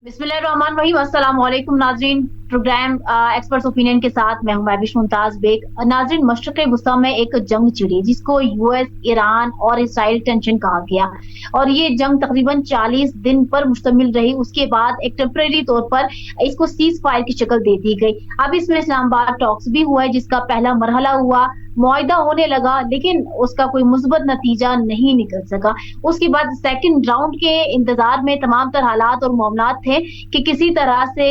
बिस्मिल्लाहिर्रहमानिर्रहीम। अस्सलाम वालेकुम नाजरीन। प्रोग्राम एक्सपर्ट्स ओपिनियन के साथ मैं हूं महविश मुमताज बेग। नाजरीन, मशरक़ वुस्ता में एक जंग छिड़ी जिसको यूएस, ईरान और इसराइल टेंशन कहा गया और ये जंग तकरीबन 40 दिन पर मुश्तमिल रही। उसके बाद एक टेम्परेरी तौर पर इसको सीज फायर की शक्ल दे दी गई। अब इसमें इस्लामाबाद टॉक्स भी हुआ है जिसका पहला मरहला हुआ, मुआहिदा होने लगा, लेकिन उसका कोई मुस्बत नतीजा नहीं निकल सका। उसके बाद सेकंड राउंड के इंतजार में तमाम तर हालात और मामलात थे कि किसी तरह से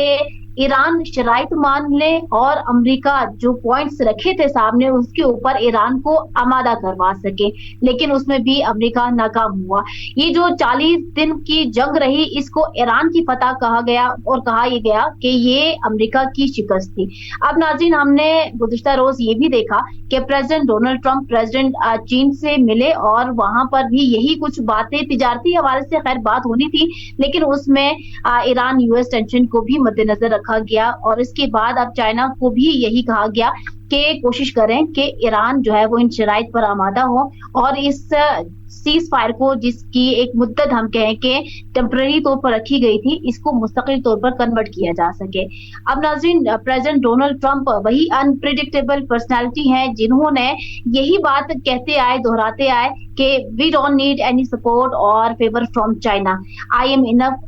ईरान शराइत मान ले और अमेरिका जो पॉइंट्स रखे थे सामने उसके ऊपर ईरान को आमादा करवा सके, लेकिन उसमें भी अमेरिका नाकाम हुआ। ये जो 40 दिन की जंग रही इसको ईरान की फतह कहा गया और कहा यह गया कि ये अमेरिका की शिकस्त थी। अब नाज़रीन, हमने गुज़िश्ता रोज ये भी देखा कि प्रेसिडेंट डोनाल्ड ट्रंप प्रेसिडेंट चीन से मिले और वहां पर भी यही कुछ बातें तिजारती हवाले से खैर बात होनी थी, लेकिन उसमें ईरान यूएस टेंशन को भी मद्देनजर रखा गया और इसके बाद अब चाइना को भी यही कहा गया कि कोशिश करें कि ईरान जो है वो इन शराइत पर आमादा हो और इस सीज फायर को, जिसकी एक मुद्दत हम कहें कि टेम्पररी तौर पर रखी गई थी, इसको मुस्तकिल तौर पर कन्वर्ट किया जा सके। अब नाज़रीन, प्रेसिडेंट डोनाल्ड ट्रंप वही अनप्रिडिक्टेबल पर्सनालिटी हैं जिन्होंने यही बात कहते आए, दोहराते आए कि we don't need any support और favour from China, I am enough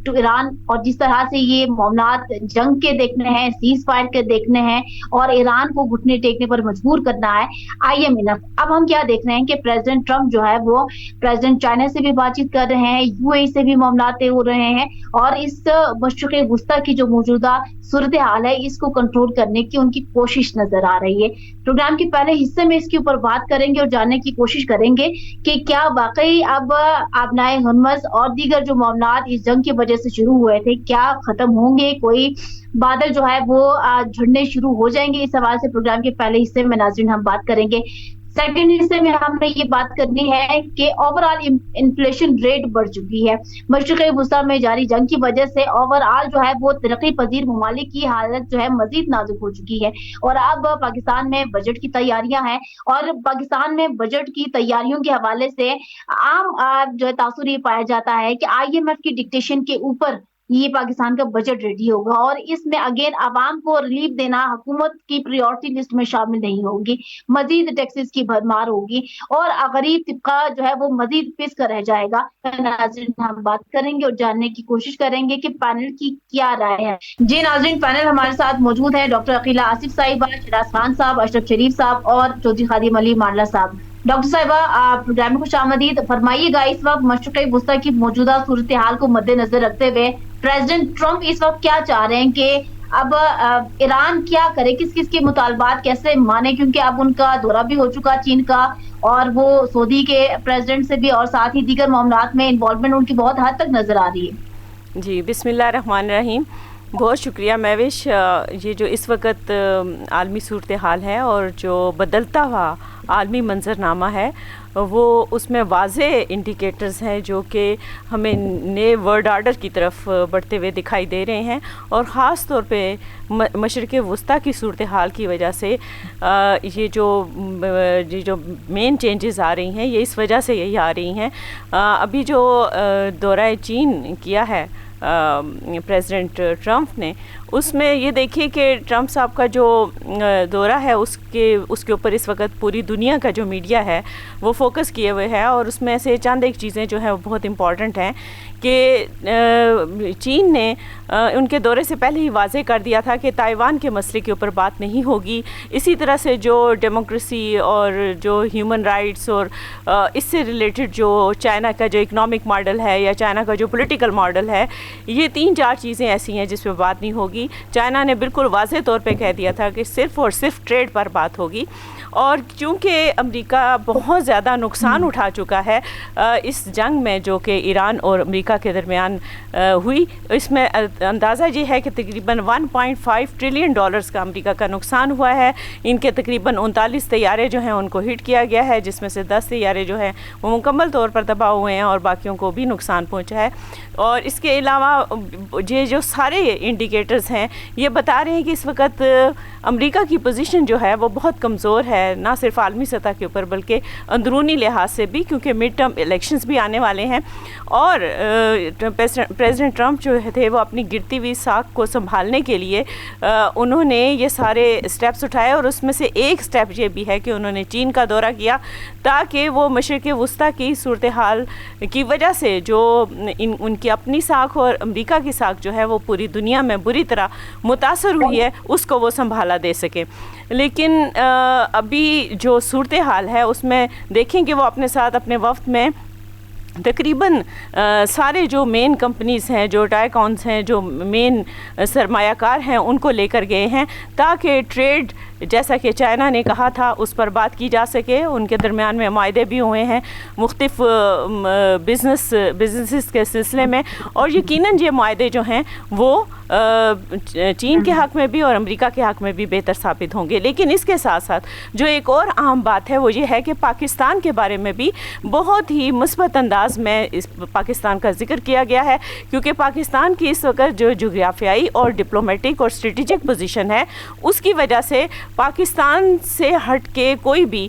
to Iran. और जिस तरह से ये मामलात जंग के देखने हैं, सीज फायर के देखने हैं और ईरान को घुटने टेकने पर मजबूर करना है, आई एम इनफ। अब हम क्या देख रहे हैं कि प्रेसिडेंट ट्रंप जो है वो प्रेसिडेंट चाइना से भी बातचीत कर रहे हैं, यूएई से भी मामलात तय हो रहे हैं और इस मशरिक़ वुस्ता की जो मौजूदा सूरत हाल है इसको कंट्रोल करने की उनकी कोशिश नजर आ रही है। प्रोग्राम के पहले हिस्से में इसके ऊपर बात करेंगे और जानने की कोशिश करेंगे कि क्या वाकई अब आबनाए हरमज और दीगर जो मामलात इस जंग की वजह से शुरू हुए थे क्या खत्म होंगे, कोई बादल जो है वो झड़ने शुरू हो जाएंगे। इस सवाल से प्रोग्राम के पहले हिस्से में नाज़रीन हम बात करेंगे। सेकंड हिस्से में हमने ये बात करनी है कि ओवरऑल इन्फ्लेशन रेट बढ़ चुकी है। मशरिक़ वुस्ता में जारी जंग की वजह से ओवरऑल जो है वो तरक्की पजीर ममालिक की हालत जो है मजीद नाजुक हो चुकी है और अब पाकिस्तान में बजट की तैयारियां हैं और पाकिस्तान में बजट की तैयारियों के हवाले से आम जो है तासुर ये पाया जाता है कि IMF की डिक्टेशन के ऊपर ये पाकिस्तान का बजट रेडी होगा और इसमें अगेन आवाम को रिलीफ देना हुकूमत की प्रायोरिटी लिस्ट में शामिल नहीं होगी, मजीद टैक्सेस की भरमार होगी और गरीब तबका जो है वो मजीद पिस रह जाएगा। नाज़रीन, हम बात करेंगे और जानने की कोशिश करेंगे कि पैनल की क्या राय है। जी नाज़रीन, पैनल हमारे साथ मौजूद है डॉक्टर अकीला आसिफ साहिबा, शिराज खान साहब, अशरफ शरीफ साहब और चौधरी खादिम अली मांडला साहब। डॉक्टर साहिबा, प्रोग्राम में खुश आमदीद। फरमाइएगा, इस वक्त मशरिक़ वुस्ता की मौजूदा सूरत हाल को मद्देनजर रखते हुए प्रेसिडेंट ट्रंप इस वक्त क्या चाह रहे हैं कि अब ईरान क्या करे, किस किस के मुतालबात कैसे माने, क्योंकि अब उनका दौरा भी हो चुका चीन का और वो सऊदी के प्रेसिडेंट से भी और साथ ही दीगर मामलात में इन्वॉल्वमेंट उनकी बहुत हद तक नजर आ रही है। जी, बिस्मिल्लाहिर्रहमानिर्रहीम। बहुत शुक्रिया महविश। ये जो इस वक्त आलमी सूरत हाल है और जो बदलता हुआ आलमी मंजरनामा है वो उसमें वाज़े इंडिकेटर्स हैं जो कि हमें नए वर्ल्ड आर्डर की तरफ बढ़ते हुए दिखाई दे रहे हैं और ख़ास तौर पे मशरिक़ वुस्ता की सूरत हाल की वजह से ये जो मेन चेंजेस आ रही हैं ये इस वजह से यही आ रही हैं। अभी जो दौरा चीन किया है प्रेसिडेंट ट्रंप ने, उसमें ये देखिए कि ट्रंप साहब का जो दौरा है उसके ऊपर इस वक्त पूरी दुनिया का जो मीडिया है वो फोकस किए हुए है और उसमें से चंद एक चीज़ें जो हैं वो बहुत इम्पॉर्टेंट हैं कि चीन ने उनके दौरे से पहले ही वाज़े कर दिया था कि ताइवान के मसले के ऊपर बात नहीं होगी। इसी तरह से जो डेमोक्रेसी और जो ह्यूमन राइट्स और इससे रिलेटेड जो चाइना का जो इकनॉमिक मॉडल है या चाइना का जो पॉलिटिकल मॉडल है, ये 3-4 चीज़ें ऐसी हैं जिस पे बात नहीं होगी। चाइना ने बिल्कुल वाज़े तौर पे कह दिया था कि सिर्फ़ और सिर्फ ट्रेड पर बात होगी और चूँकि अमेरिका बहुत ज़्यादा नुकसान उठा चुका है इस जंग में जो कि ईरान और अमेरिका के दरमियान हुई, इसमें अंदाज़ा ये है कि तकरीबन 1.5 ट्रिलियन डॉलर्स का अमेरिका का नुकसान हुआ है। इनके तकरीबन 39 तैयारे जो हैं उनको हिट किया गया है, जिसमें से 10 तैयारे जो हैं वो मुकम्मल तौर पर तबाह हुए हैं और बाकियों को भी नुकसान पहुँचा है। और इसके अलावा ये जो सारे इंडिकेटर्स ہیں یہ بتا رہے ہیں کہ اس وقت امریکہ کی پوزیشن جو ہے وہ بہت کمزور ہے، نہ صرف عالمی سطح کے اوپر بلکہ اندرونی لحاظ سے بھی، کیونکہ مڈ ٹرم الیکشنز بھی آنے والے ہیں، اور پریزیڈنٹ ٹرمپ جو تھے وہ اپنی گرتی ہوئی ساکھ کو سنبھالنے کے لیے انہوں نے یہ سارے اسٹیپس اٹھائے، اور اس میں سے ایک اسٹیپ یہ بھی ہے کہ انہوں نے چین کا دورہ کیا تاکہ وہ مشرق وسطیٰ کی صورتحال کی وجہ سے جو ان کی اپنی ساکھ اور امریکہ کی ساکھ جو ہے وہ پوری دنیا میں بری طرح متاثر ہوئی ہے اس کو وہ سنبھالا دے سکے. لیکن ابھی جو صورتحال ہے اس میں دیکھیں کہ وہ اپنے ساتھ اپنے وفد میں تقریباً سارے جو مین کمپنیز ہیں، جو ٹائیکونز ہیں، جو مین سرمایہ کار ہیں، ان کو لے کر گئے ہیں تاکہ ٹریڈ جیسا کہ چائنا نے کہا تھا اس پر بات کی جا سکے. ان کے درمیان میں معاہدے بھی ہوئے ہیں مختلف بزنسز کے سلسلے میں، اور یقیناً یہ معاہدے جو ہیں وہ چین کے حق میں بھی اور امریکہ کے حق میں بھی بہتر ثابت ہوں گے. لیکن اس کے ساتھ ساتھ جو ایک اور اہم بات ہے وہ یہ ہے کہ پاکستان کے بارے میں بھی بہت ہی مثبت انداز میں اس پاکستان کا ذکر کیا گیا ہے، کیونکہ پاکستان کی اس وقت جو جغرافیائی اور ڈپلومیٹک اور اسٹریٹجک پوزیشن ہے اس کی وجہ سے پاکستان سے ہٹ کے کوئی بھی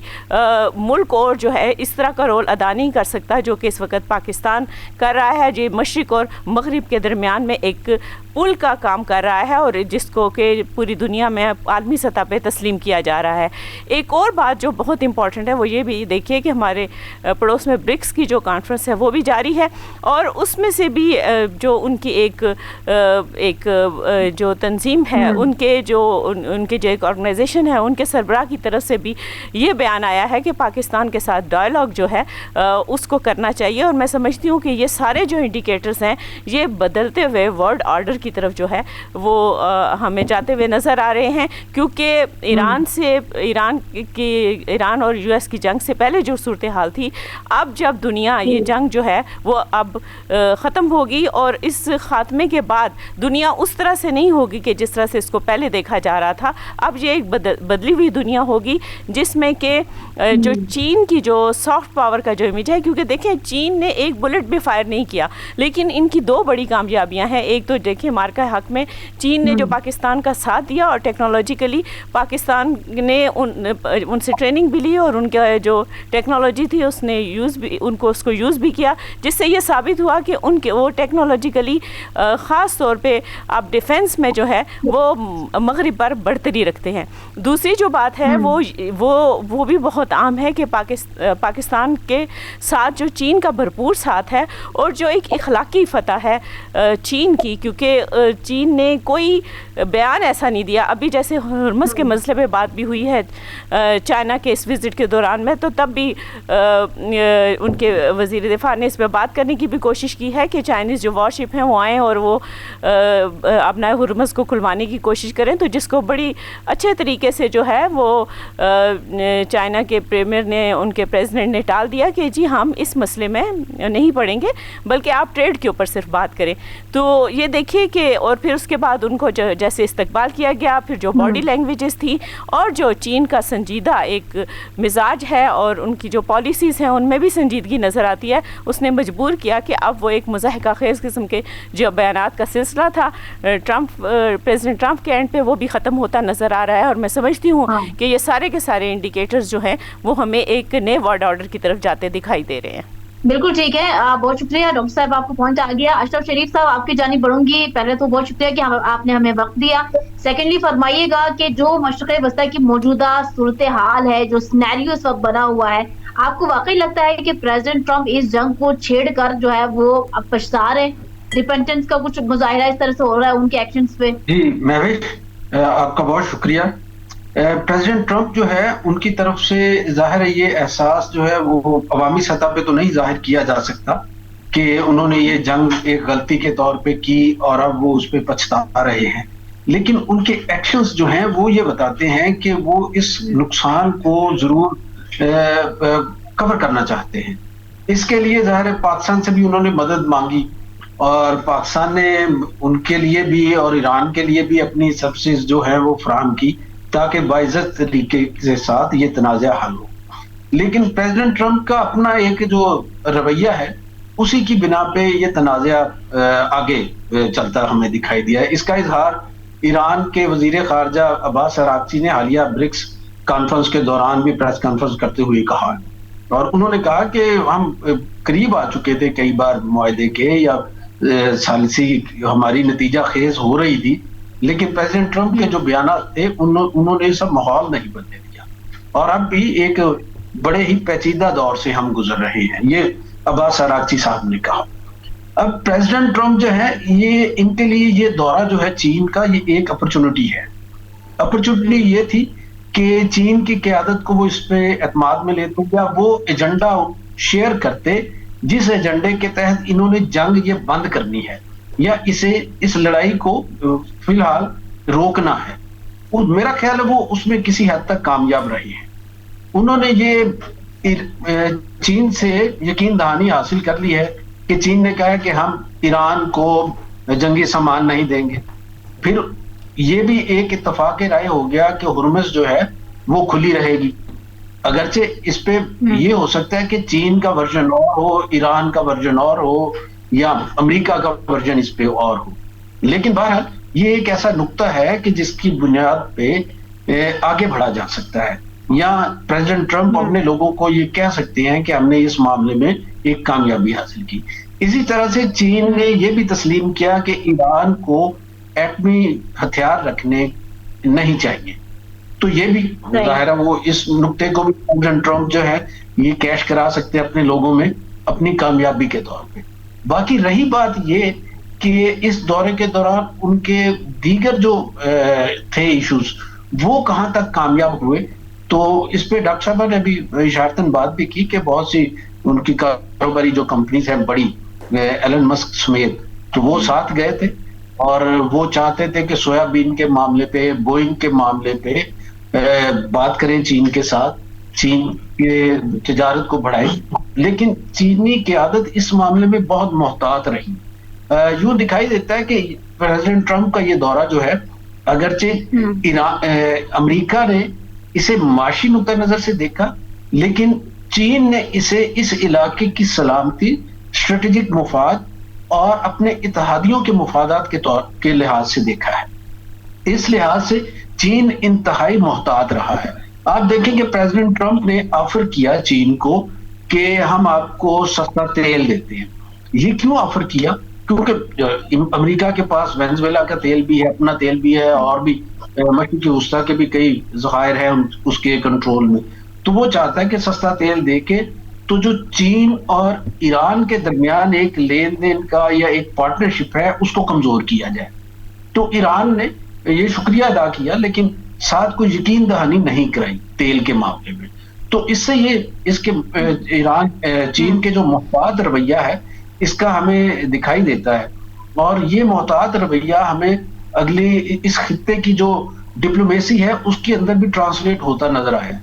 ملک اور جو ہے اس طرح کا رول ادا نہیں کر سکتا جو کہ اس وقت پاکستان کر رہا ہے، جو مشرق اور مغرب کے درمیان میں ایک پل کا کام کر رہا ہے اور جس کو کہ پوری دنیا میں عالمی سطح پہ تسلیم کیا جا رہا ہے. ایک اور بات جو بہت امپورٹنٹ ہے وہ یہ بھی دیکھیے کہ ہمارے پڑوس میں برکس کی جو کانفرنس ہے وہ بھی جاری ہے، اور اس میں سے بھی جو ان کی ایک جو تنظیم ہے ان کے جو ایک آرگنائزیشن ہے ان کے سربراہ کی طرف سے بھی یہ بیان آیا ہے کہ پاکستان کے ساتھ ڈائلاگ جو ہے اس کو کرنا چاہیے. اور میں سمجھتی ہوں کہ یہ سارے جو انڈیکیٹرز ہیں یہ بدلتے ہوئے ورلڈ آرڈر کی طرف جو ہے وہ ہمیں جاتے ہوئے نظر آ رہے ہیں، کیونکہ ایران اور یو ایس کی جنگ سے پہلے جو صورتحال تھی، اب جب دنیا یہ جنگ جو ہے وہ اب ختم ہوگی، اور اس خاتمے کے بعد دنیا اس طرح سے نہیں ہوگی کہ جس طرح سے اس کو پہلے دیکھا جا رہا تھا. اب یہ ایک بدلی ہوئی دنیا ہوگی جس میں کہ جو چین کی جو سافٹ پاور کا جو امیج ہے، کیونکہ دیکھیں چین نے ایک بلٹ بھی فائر نہیں کیا، لیکن ان کی دو بڑی کامیابیاں ہیں. ایک تو دیکھیں مارکا حق میں چین نے جو پاکستان کا ساتھ دیا اور ٹیکنالوجیکلی پاکستان نے ان سے ٹریننگ بھی لی، اور ان کا جو ٹیکنالوجی تھی اس نے اس کو یوز بھی کیا، جس سے یہ ثابت ہوا کہ وہ ٹیکنالوجیکلی خاص طور پہ اب ڈیفنس میں جو ہے وہ مغرب پر برتری رکھتے ہیں. دوسری جو بات ہے وہ بھی بہت عام ہے کہ پاکستان کے ساتھ جو چین کا بھرپور ساتھ ہے، اور جو ایک اخلاقی فتح ہے چین کی، کیونکہ چین نے کوئی بیان ایسا نہیں دیا. ابھی جیسے ہرمز کے مسئلے پہ بات بھی ہوئی ہے چائنا کے اس وزٹ کے دوران میں، تو تب بھی ان کے وزیر دفاع نے اس پہ بات کرنے کی بھی کوشش کی ہے کہ چائنیز جو وارشپ ہیں وہ آئیں اور وہ اپنا ہرمز کو کھلوانے کی کوشش کریں. تو جس کو بڑی اچھے طریقے سے جو ہے وہ چائنا کے پریمیئر نے، ان کے پریزیڈنٹ نے ٹال دیا کہ جی ہم اس مسئلے میں نہیں پڑیں گے بلکہ آپ ٹریڈ کے اوپر صرف بات کریں. تو یہ دیکھیے کہ اور پھر اس کے بعد ان کو جیسے استقبال کیا گیا، پھر جو باڈی لینگویجز تھی اور جو چین کا سنجیدہ ایک مزاج ہے اور ان کی جو پالیسیز ہیں ان میں بھی سنجیدگی نظر آتی ہے، اس نے مجبور کیا کہ اب وہ ایک مضحکہ خیز قسم کے جو بیانات کا سلسلہ تھا پریزیڈنٹ ٹرمپ کے اینڈ پہ وہ بھی ختم ہوتا نظر آ رہا ہے. اور میں سمجھتی ہوں کہ یہ سارے کے سارے انڈیکیٹرز جو ہیں وہ ہمیں ایک نئے ورلڈ آرڈر کی طرف جاتے دکھائی دے رہے ہیں. بالکل ٹھیک ہے، بہت شکریہ ڈاکٹر صاحب، آپ کو پوائنٹ آ گیا. اشرف شریف صاحب آپ کی جانب بڑھوں گی. پہلے تو بہت شکریہ کہ آپ نے ہمیں وقت دیا. سیکنڈلی فرمائیے گا کہ جو مشرق وسطیٰ کی موجودہ صورتحال ہے، جو سینیریو اس وقت بنا ہوا ہے، آپ کو واقعی لگتا ہے کہ پریزیڈنٹ ٹرمپ اس جنگ کو چھیڑ کر جو ہے وہ اب پچھتا رہے ہیں؟ ریپنٹنس کا کچھ مظاہرہ اس طرح سے ہو رہا ہے ان کے ایکشنز پہ؟ جی مہوش، آپ کا بہت شکریہ. پریزیڈنٹ ٹرمپ جو ہے ان کی طرف سے ظاہر ہے یہ احساس جو ہے وہ عوامی سطح پہ تو نہیں ظاہر کیا جا سکتا کہ انہوں نے یہ جنگ ایک غلطی کے طور پہ کی اور اب وہ اس پہ پچھتا رہے ہیں، لیکن ان کے ایکشنز جو ہیں وہ یہ بتاتے ہیں کہ وہ اس نقصان کو ضرور کور کرنا چاہتے ہیں. اس کے لیے ظاہر ہے پاکستان سے بھی انہوں نے مدد مانگی، اور پاکستان نے ان کے لیے بھی اور ایران کے لیے بھی اپنی سبسڈیز جو ہے وہ فراہم کی تاکہ باعزت طریقے کے ساتھ یہ تنازع حل ہو. لیکن پریزیڈنٹ ٹرمپ کا اپنا ایک جو رویہ ہے اسی کی بنا پہ یہ تنازع آگے چلتا ہمیں دکھائی دیا ہے. اس کا اظہار ایران کے وزیر خارجہ عباس اراغچی نے حالیہ برکس کانفرنس کے دوران بھی پریس کانفرنس کرتے ہوئے کہا ہے، اور انہوں نے کہا کہ ہم قریب آ چکے تھے کئی بار معاہدے کے، یا ثالثی ہماری نتیجہ خیز ہو رہی تھی، لیکن پریزیڈنٹ ٹرمپ کے جو بیانات تھے انہوں نے سب ماحول نہیں بدلنے دیا، اور اب بھی ایک بڑے ہی پیچیدہ دور سے ہم گزر رہے ہیں، یہ عباس اراغچی صاحب نے کہا۔ اب پریزیڈنٹ ٹرمپ جو ہے، یہ ان کے لیے یہ دورہ جو ہے چین کا، یہ ایک اپرچونٹی ہے۔ اپرچونٹی یہ تھی کہ چین کی قیادت کو وہ اس پہ اعتماد میں لیتے، یا وہ ایجنڈا شیئر کرتے جس ایجنڈے کے تحت انہوں نے جنگ یہ بند کرنی ہے، یا اس لڑائی کو فی الحال روکنا ہے۔ میرا خیال ہے وہ اس میں کسی حد تک کامیاب رہے ہیں۔ انہوں نے یہ چین سے یقین دہانی حاصل کر لی ہے کہ چین نے کہا کہ ہم ایران کو جنگی سامان نہیں دیں گے۔ پھر یہ بھی ایک اتفاق رائے ہو گیا کہ ہرمز جو ہے وہ کھلی رہے گی، اگرچہ اس پہ یہ ہو سکتا ہے کہ چین کا ورژن اور ہو، ایران کا ورژن اور ہو، یا امریکہ کا ورژن اس پہ اور ہو، لیکن بہرحال یہ ایک ایسا نقطہ ہے کہ جس کی بنیاد پہ آگے بڑھا جا سکتا ہے، یا پریزیڈنٹ ٹرمپ اپنے لوگوں کو یہ کہہ سکتے ہیں کہ ہم نے اس معاملے میں ایک کامیابی حاصل کی۔ اسی طرح سے چین نے یہ بھی تسلیم کیا کہ ایران کو ایٹمی ہتھیار رکھنے نہیں چاہیے، تو یہ بھی ظاہر ہے وہ اس نقطے کو بھی پریزیڈنٹ ٹرمپ جو ہے یہ کیش کرا سکتے ہیں اپنے لوگوں میں اپنی کامیابی کے طور پہ۔ باقی رہی بات یہ کہ اس دورے کے دوران ان کے دیگر جو تھے ایشوز وہ کہاں تک کامیاب ہوئے، تو اس پہ ڈاکٹر صاحبہ نے بھی اشارتاً بات بھی کی کہ بہت سی ان کی کاروباری جو کمپنیز ہیں بڑی، ایلن مسک سمیت، تو وہ ساتھ گئے تھے، اور وہ چاہتے تھے کہ سویا بین کے معاملے پہ، بوئنگ کے معاملے پہ بات کریں چین کے ساتھ، چین کے تجارت کو بڑھائیں، لیکن چینی قیادت اس معاملے میں بہت محتاط رہی۔ یوں دکھائی دیتا ہے کہ پریزیڈنٹ ٹرمپ کا یہ دورہ جو ہے، اگرچہ امریکہ نے اسے معاشی نقطہ نظر سے دیکھا، لیکن چین نے اسے اس علاقے کی سلامتی، اسٹریٹجک مفاد اور اپنے اتحادیوں کے مفادات کے لحاظ سے دیکھا ہے۔ اس لحاظ سے چین انتہائی محتاط رہا ہے۔ آپ دیکھیں کہ پریزیڈنٹ ٹرمپ نے آفر کیا چین کو کہ ہم آپ کو سستا تیل دیتے ہیں۔ یہ کیوں آفر کیا؟ کیونکہ امریکہ کے پاس وینزویلا کا تیل بھی ہے، اپنا تیل بھی ہے، اور بھی مشرقی وسطیٰ کے بھی کئی ذخائر ہیں اس کے کنٹرول میں، تو وہ چاہتا ہے کہ سستا تیل دے کے تو جو چین اور ایران کے درمیان ایک لین دین کا یا ایک پارٹنرشپ ہے اس کو کمزور کیا جائے۔ تو ایران نے یہ شکریہ ادا کیا، لیکن ساتھ کوئی یقین دہانی نہیں کرائی تیل کے معاملے میں۔ تو اس سے یہ اس کے چین کے جو محتاط رویہ ہے اس کا ہمیں دکھائی دیتا ہے، اور یہ محتاط رویہ ہمیں اگلی اس خطے کی جو ڈپلومیسی ہے اس کے اندر بھی ٹرانسلیٹ ہوتا نظر آیا،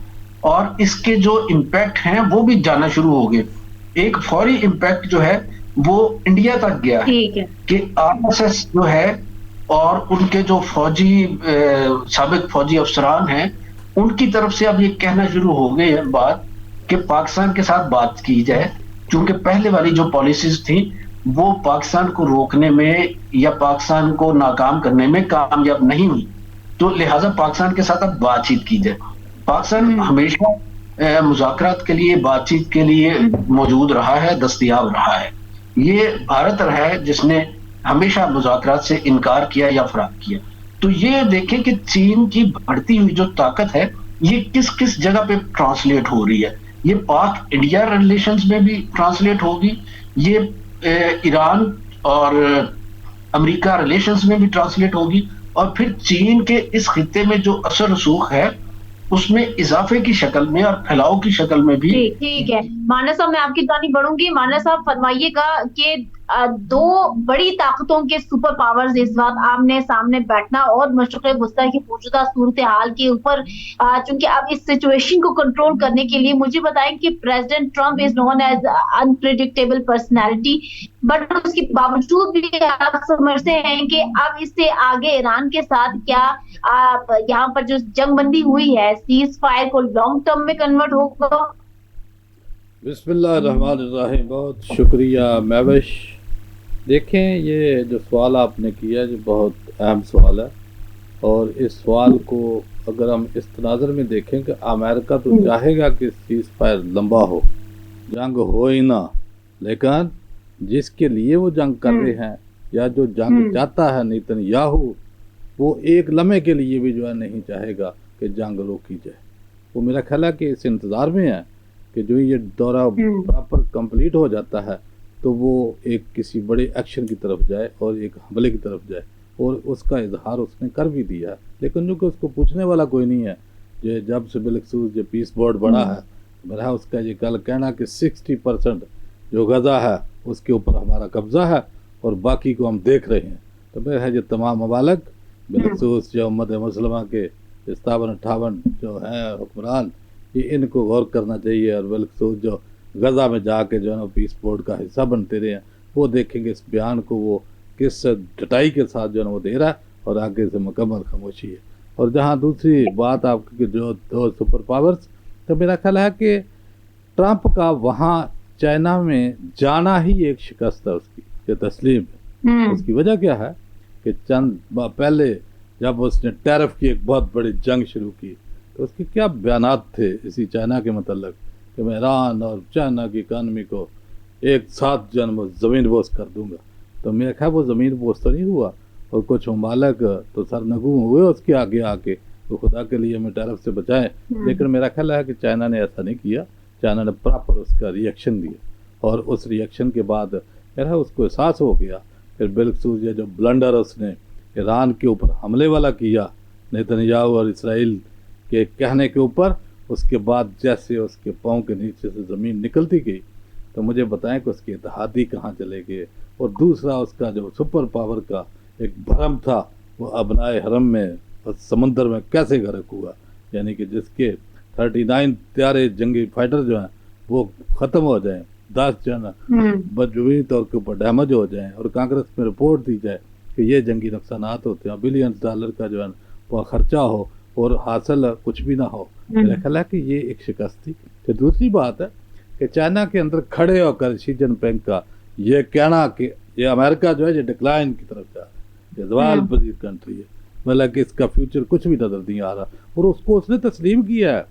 اور اس کے جو امپیکٹ ہیں وہ بھی جانا شروع ہو گئے۔ ایک فوری امپیکٹ جو ہے وہ انڈیا تک گیا ہے کہ RSS جو ہے اور ان کے جو سابق فوجی افسران ہیں ان کی طرف سے اب یہ کہنا شروع ہو گئے ہیں بات کہ پاکستان کے ساتھ بات کی جائے، کیونکہ پہلے والی جو پالیسیز تھیں وہ پاکستان کو روکنے میں یا پاکستان کو ناکام کرنے میں کامیاب نہیں ہوئی، تو لہٰذا پاکستان کے ساتھ اب بات چیت کی جائے۔ پاکستان ہمیشہ مذاکرات کے لیے، بات چیت کے لیے موجود رہا ہے، دستیاب رہا ہے۔ یہ بھارت رہا ہے جس نے ہمیشہ مذاکرات سے انکار کیا یا فرار کیا۔ تو یہ دیکھیں کہ چین کی بڑھتی ہوئی جو طاقت ہے یہ کس کس جگہ پہ ٹرانسلیٹ ہو رہی ہے۔ یہ پاک انڈیا ریلیشنز میں بھی ٹرانسلیٹ ہوگی، یہ ایران اور امریکہ ریلیشنز میں بھی ٹرانسلیٹ ہوگی، اور پھر چین کے اس خطے میں جو اثر رسوخ ہے اس میں اضافے کی شکل میں اور پھیلاؤ کی شکل میں بھی۔ ٹھیک ہے مانا صاحب، میں آپ کی جانب بڑھوں گی۔ مانا صاحب فرمائیے گا کہ دو بڑی طاقتوں کے سپر پاورز اس وقت آمنے سامنے بیٹھنا اور مشرق وسطیٰ کی موجودہ صورتحال کے اوپر، چونکہ اب اس سچویشن کو کنٹرول کرنے کے لیے مجھے بتائیں کہ president Trump is known as unpredictable personality, but اس کے باوجود بھی آپ سمجھتے ہیں کہ اب اس سے آگے ایران کے ساتھ کیا یہاں پر جو جنگ بندی ہوئی ہے، سیز فائر کو لانگ ٹرم میں کنورٹ ہوگا؟ بسم اللہ الرحمن الرحیم، بہت شکریہ مہوش۔ دیکھیں یہ جو سوال آپ نے کیا جو بہت اہم سوال ہے، اور اس سوال کو اگر ہم اس تناظر میں دیکھیں کہ امریکہ تو چاہے گا کہ سیز فائر لمبا ہو، جنگ ہو ہی نہ، لیکن جس کے لیے وہ جنگ کر رہے ہیں یا جو جنگ چاہتا ہے نیتن یاہو، وہ ایک لمحے کے لیے بھی جو ہے نہیں چاہے گا کہ جنگ روکی جائے۔ وہ میرا خیال ہے کہ اس انتظار میں ہے کہ جو یہ دورہ پراپر کمپلیٹ ہو جاتا ہے تو وہ ایک کسی بڑے ایکشن کی طرف جائے اور ایک حملے کی طرف جائے، اور اس کا اظہار اس نے کر بھی دیا ہے، لیکن جو کہ اس کو پوچھنے والا کوئی نہیں ہے۔ جو جب سے بالخصوص جو پیس بورڈ بڑا ہے، میرا اس کا یہ کل کہنا کہ 60% جو غزہ ہے اس کے اوپر ہمارا قبضہ ہے اور باقی کو ہم دیکھ رہے ہیں، تو میرا ہے یہ تمام ممالک بالخصوص جو امت مسلمہ کے 57-58 جو ہیں حکمران، یہ ان کو غور کرنا چاہیے، اور بالخصوص جو غزہ میں جا کے جو ہے نا پیس بورڈ کا حصہ بنتے رہے ہیں، وہ دیکھیں گے اس بیان کو وہ کس ڈٹائی کے ساتھ جو ہے نا وہ دے رہا ہے، اور آگے سے مکمل خاموشی ہے۔ اور جہاں دوسری بات آپ کی جو دو سپر پاورز، تو میرا خیال ہے کہ ٹرمپ کا وہاں چائنا میں جانا ہی ایک شکست ہے اس کی، یہ تسلیم ہے۔ اس کی وجہ کیا ہے کہ چند پہلے جب اس نے ٹیرف کی ایک بہت بڑی جنگ شروع کی تو اس کے کیا بیانات تھے اسی چائنا کے متعلق کہ میں ایران اور چائنا کی اکانومی کو ایک ساتھ جو ہے زمین بوس کر دوں گا۔ تو میرا خیال وہ زمین بوس تو نہیں ہوا، اور کچھ ممالک تو سرنگوں ہوئے اس کے آگے آ کے، تو خدا کے لیے ہمیں ٹیرف سے بچائیں، لیکن میرا خیال ہے کہ چائنا نے ایسا نہیں کیا۔ چائنا نے پراپر اس کا ری ایکشن دیا، اور اس ری ایکشن کے بعد میرا اس کو احساس ہو گیا، پھر بالخصوص یہ جو بلنڈر اس نے ایران کے اوپر حملے والا کیا نیتن یاہو اور اسرائیل کے کہنے کے اوپر، اس کے بعد جیسے اس کے پاؤں کے نیچے سے زمین نکلتی گئی، تو مجھے بتائیں کہ اس کے اتحادی کہاں چلے گئے، اور دوسرا اس کا جو سپر پاور کا ایک بھرم تھا وہ ابنائے حرم میں سمندر میں کیسے غرق ہوا، یعنی کہ جس کے 39 پیارے جنگی فائٹر جو ہیں وہ ختم ہو جائیں، 10 جو ہے نا بدجوئی طور کے اوپر ڈیمیج ہو جائیں، اور کانگریس میں رپورٹ دی جائے کہ یہ جنگی نقصانات ہوتے ہیں، بلینز ڈالر کا جو ہے وہ خرچہ ہو اور حاصل کچھ بھی نہ ہو۔ میرا خیال ہے کہ یہ ایک شکست تھی۔ پھر دوسری بات ہے کہ چائنا کے اندر کھڑے ہو کر شی جن پنگ کا یہ کہنا کہ یہ امریکہ جو ہے یہ ڈکلائن کی طرف جا رہا ہے، یہ زوال پذیر کنٹری ہے، مطلب کہ اس کا فیوچر کچھ بھی نظر نہیں آ رہا، اور اس کو اس نے تسلیم کیا ہے،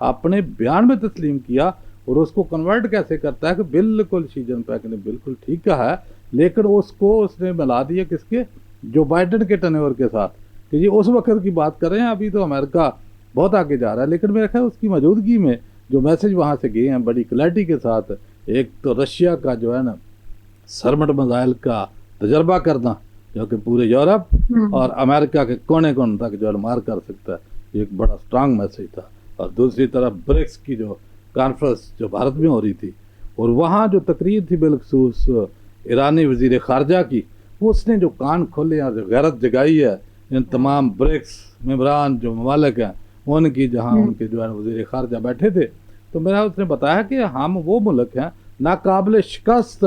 اپنے بیان میں تسلیم کیا، اور اس کو کنورٹ کیسے کرتا ہے کہ بالکل شی جن پنگ نے بالکل ٹھیک کہا ہے، لیکن اس کو اس نے ملا دیا کس کے، جو بائیڈن کے ٹرن اوور کے ساتھ، کہ یہ اس وقت کی بات کر رہے ہیں، ابھی تو امریکہ بہت آگے جا رہا ہے، لیکن میرا خیال اس کی موجودگی میں جو میسج وہاں سے گئے ہیں بڑی کلیئرٹی کے ساتھ، ایک تو رشیا کا جو ہے نا سرمٹ میزائل کا تجربہ کرنا جو کہ پورے یورپ اور امریکہ کے کونے کونے تک جو ہے مار کر سکتا ہے، یہ ایک بڑا سٹرانگ میسج تھا۔ اور دوسری طرف بریکس کی جو کانفرنس جو بھارت میں ہو رہی تھی، اور وہاں جو تقریر تھی بالخصوص ایرانی وزیر خارجہ کی، وہ اس نے جو کان کھولے ہیں، جو غیرت جگائی ہے ان تمام بریکس ممبران جو ممالک ہیں ان کی، جہاں ان کے جو ہے وزیر خارجہ بیٹھے تھے، تو میرا اس نے بتایا کہ ہم وہ ملک ہیں ناقابل شکست،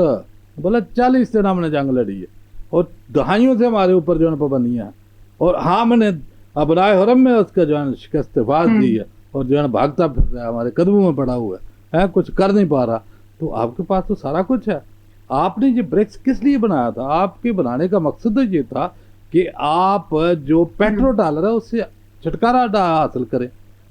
بولا 40 دن ہم نے جنگ لڑی ہے اور دہائیوں سے ہمارے اوپر جو ہے پابندیاں ہیں، اور ہم نے ابنائے حرم میں اس کا جو ہے شکست فاز دی ہے، اور جو ہے بھاگتا پھر رہا ہے، ہمارے قدموں میں پڑا ہوا ہے، کچھ کر نہیں پا رہا۔ تو آپ کے پاس تو سارا کچھ ہے، آپ نے یہ بریکس کس لیے بنایا تھا؟ آپ کے بنانے کا مقصد تو یہ تھا کہ آپ جو پیٹرو ڈالر ہے اس سے چھٹکارا حاصل کریں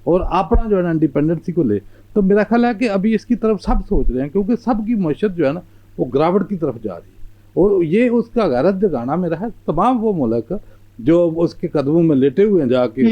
اور اپنا جو ہے نا انڈیپینڈنسی کو لے۔ تو میرا خیال ہے کہ ابھی اس کی طرف سب سوچ رہے ہیں، کیونکہ سب کی معیشت جو ہے نا وہ گراوٹ کی طرف جا رہی ہے، اور یہ اس کا غیرت جگانا میرا ہے تمام وہ ملک جو اس کے قدموں میں لیٹے ہوئے ہیں، جا کے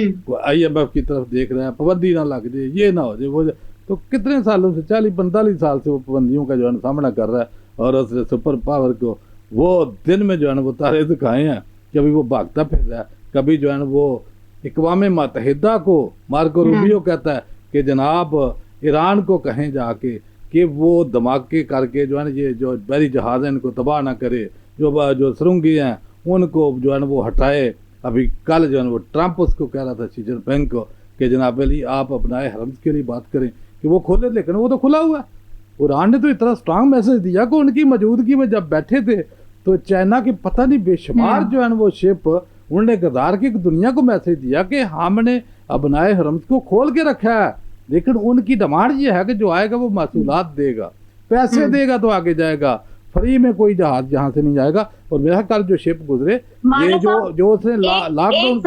IMF کی طرف دیکھ رہے ہیں، پابندی نہ لگ جائے، یہ نہ ہو جائے، وہ تو کتنے سالوں سے 40-45 سال سے وہ پابندیوں کا جو ہے سامنا کر رہا ہے، اور اس نے سپر پاور کو وہ دن میں جو ہے نا وہ تارے دکھائے ہیں، کبھی وہ بھاگتا پھر رہا ہے، کبھی جو ہے نا وہ اقوام متحدہ کو مارکو روبیو کہتا ہے کہ جناب ایران کو کہیں جا کے کہ وہ دھماکے کر کے جو ہے نا یہ جو بحری جہاز ہیں ان کو تباہ نہ کرے، جو سرنگی ہیں ان کو جو ہے نا وہ ہٹائے۔ ابھی کل جو ہے نا وہ ٹرمپ اس کو کہہ رہا تھا شی جن پنگ کو کہ جناب علی آپ اپنائے حرم کے لیے بات کریں کہ وہ کھولے، لیکن وہ تو کھلا ہوا ہے۔ ایران نے تو اتنا سٹرانگ میسج دیا کہ ان کی موجودگی میں جب بیٹھے تھے تو چائنا کی پتہ نہیں بے شمار جو ہے نا وہ شپ انہوں نے کردار کی دنیا کو میسج دیا کہ ہم نے ابنائے حرم کو کھول کے رکھا ہے، لیکن ان کی ڈیمانڈ یہ ہے کہ جو آئے گا وہ محصولات دے گا، پیسے دے گا تو آگے جائے گا، فری میں کوئی جہاز جہاں سے نہیں جائے گا۔ اور میرا کل جو شپ گزرے یہ جو اس نے لاک ڈاؤن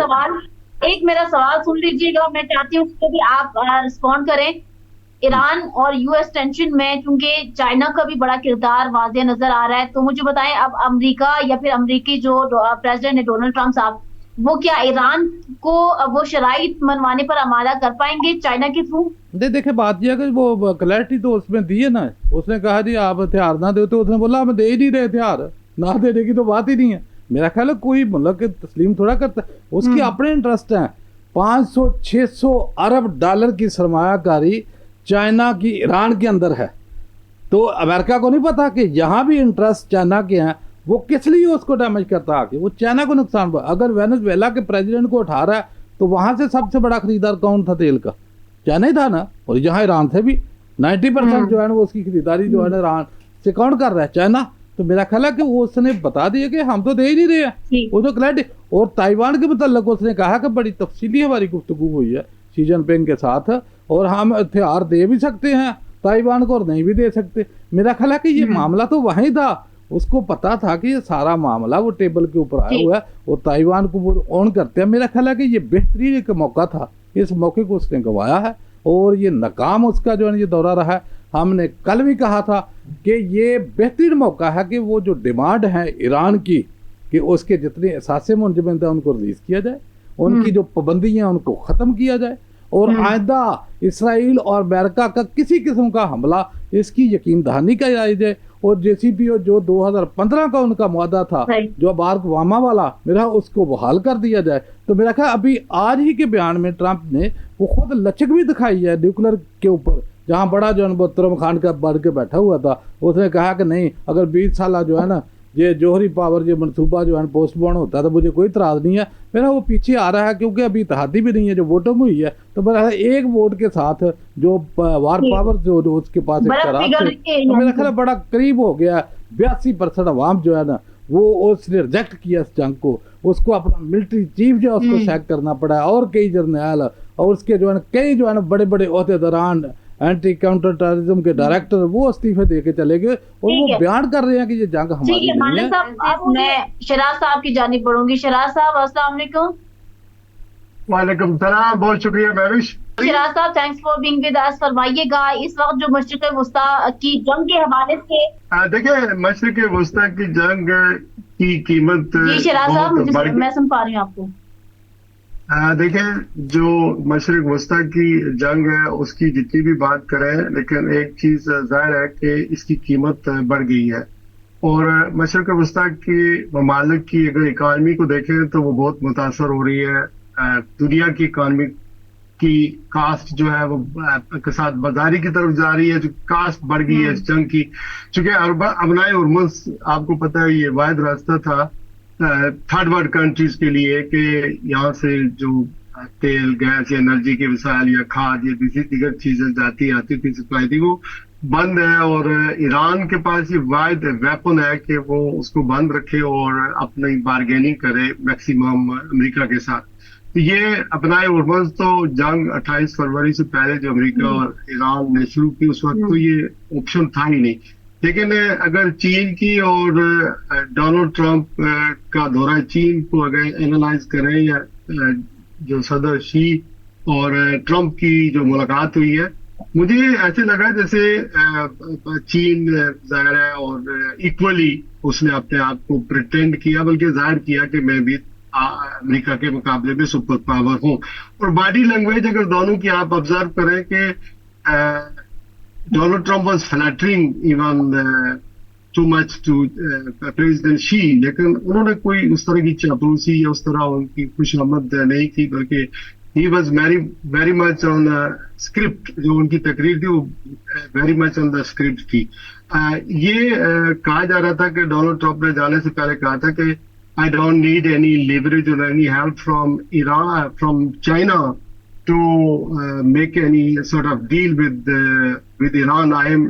एक मेरा सवाल सुन लीजिएगा, मैं चाहती हूँ उसको भी आप रिस्पॉन्ड करें। ईरान और यूएस टेंशन में चूंकि चाइना का भी बड़ा किरदार वाज़ेह नजर आ रहा है, तो मुझे बताएं अब अमेरिका या फिर अमेरिकी जो प्रेसिडेंट है डोनाल्ड ट्रम्प साहब, वो क्या ईरान को वो शराइत मनवाने पर आमादा कर पाएंगे चाइना के थ्रू? देखिए बात यह है कि वो क्लैरिटी तो उसमें दी है ना, उसने कहा जी आप हथियार ना दो, तो उसने बोला हम दे ही नहीं रहे हथियार, ना देने की तो बात ही नहीं है। मेरा ख्याल है कोई मतलब कि तस्लीम थोड़ा करता है, उसके अपने इंटरेस्ट हैं। 500-600 अरब डॉलर की सरमायाकारी चाइना की ईरान के अंदर है, तो अमेरिका को नहीं पता कि यहाँ भी इंटरेस्ट चाइना के हैं, वो किस लिए उसको डैमेज करता है, कि वो चाइना को नुकसान। अगर वेनेजुएला के प्रेसिडेंट को उठा रहा है तो वहाँ से सबसे बड़ा खरीदार कौन था तेल का? चाइना ही था ना। और यहाँ ईरान से भी 90% जो है ना वो उसकी खरीदारी जो है ना ईरान से कौन कर रहा है? चाइना। तो मेरा ख्याल है कि वो उसने बता दिया कि हम तो दे ही नहीं रहे हैं, वो तो क्लैरिटी। और ताइवान के मतलब उसने कहा कि बड़ी तफसीली हमारी गुफ्तगू हुई है शी जिनपिंग के साथ, और हम हथियार दे भी सकते हैं ताइवान को और नहीं भी दे सकते। मेरा ख्याल है कि ये मामला तो वहीं था, उसको पता था कि ये सारा मामला वो टेबल के ऊपर आया हुआ है, वो ताइवान को वो ऑन करते हैं। मेरा ख्याल है कि ये बेहतरीन एक मौका था, इस मौके को उसने गंवाया है और ये नाकाम उसका जो है ये दौरा रहा है। हमने कल भी कहा था कि ये बेहतरीन मौका है कि वो जो डिमांड है ईरान की कि उसके जितने असासे मुंजमद हैं उनको रिलीज़ किया जाए, उनकी जो पाबंदियाँ हैं उनको ख़त्म किया जाए, और आइंदा इसराइल और अमेरिका का किसी किस्म का हमला इसकी यकीन दहानी कराई जाए। और JCPOA जो 2015 का उनका मुआदा था जो बाराक ओबामा वाला, मेरा उसको बहाल कर दिया जाए। तो मेरा ख्याल अभी आज ही के बयान में ट्रंप ने वो खुद लचक भी दिखाई है न्यूक्लियर के ऊपर, जहाँ बड़ा जो है तुरम खान का बढ़ के बैठा हुआ था, उसने कहा कि नहीं अगर 20 साल जो है ना ये जोहरी पावर ये मनसूबा जो है पोस्टपोन होता है तो मुझे कोई इतराज़ नहीं है। मेरा वो पीछे आ रहा है क्योंकि अभी इत्तेहादी भी नहीं है, जो वोटिंग हुई है तो मेरा एक वोट के साथ जो वार पावर जो उसके पास एक तो मेरा ख्याल बड़ा करीब हो गया। 82% अवाम जो है ना वो उसने रिजेक्ट किया इस जंग को, उसको अपना मिलिट्री चीफ जो है उसको सैक करना पड़ा, और कई जर्नल और उसके जो है कई जो है ना बड़े बड़े ओहदेदारान एंटी काउंटर टेररिज्म के डायरेक्टर वो इस्तीफे दे के चले गए, और वो बयान कर रहे हैं कि ये जंग हमारी नहीं है। अब मैं शराज साहब की जानिब बढ़ूंगी। शराज साहब अस्सलाम वालेकुम। वालेकुम सलाम, बहुत शुक्रिया महविश। शराज साहब thanks for being with us. फरमाइएगा इस वक्त जो मशरिक़ वुस्ता की जंग के हवाले से। देखिए मशरिक़ वुस्ता की जंग की कीमत जी शराज साहब मैं सुन पा रही हूँ आपको। देखिए जो मशरिक़ वुस्ता की जंग है उसकी जितनी भी बात करें, लेकिन एक चीज जाहिर है कि इसकी कीमत बढ़ गई है। और मशरिक़ वुस्ता की ममालिक की अगर इकानमी को देखें तो वो बहुत मुतासर हो रही है। दुनिया की इकानमी की कास्ट जो है वो के साथ बाजारी की तरफ जा रही है, जो कास्ट बढ़ गई है इस जंग की। चूंकि अबनाए उर्मुस आपको पता है ये वाहिद रास्ता था थर्ड वर्ल्ड कंट्रीज के लिए कि यहाँ से जो तेल गैस या एनर्जी के वसाइल या खाद या दीगर चीजें आती थी सप्लाई थी वो बंद है, और ईरान के पास ये वाहिद वेपन है कि वो उसको बंद रखे और अपनी बारगेनिंग करे मैक्सिमम अमेरिका के साथ। तो ये अपनाए उर्मस तो जंग 28 फरवरी से पहले जो अमेरिका और ईरान ने शुरू की उस वक्त तो ये ऑप्शन था ही नहीं। लेकिन अगर चीन की और डोनाल्ड ट्रंप का दौरा चीन को अगर एनालाइज करें या जो सदर शी और ट्रंप की जो मुलाकात हुई है, मुझे ऐसे लगा जैसे चीन जाहिर है और इक्वली उसने अपने आप को प्रिटेंड किया, बल्कि जाहिर किया कि मैं भी अमेरिका के मुकाबले में सुपर पावर हूँ। और बॉडी लैंग्वेज अगर दोनों की आप ऑब्जर्व करें कि Donald Trump was flattering even too much to President Xi, लेकिन उन्होंने कोई उस तरह की चापलूसी या उस तरह उनकी खुशामद नहीं की, बल्कि he was very much on script। जो उनकी तकरीर थी वो very much on the script थी। ये कहा जा रहा था कि डोनाल्ड ट्रंप ने जाने से पहले कहा था कि I don't need any leverage or any help from Iran, from China to make any sort of deal with Iran. I am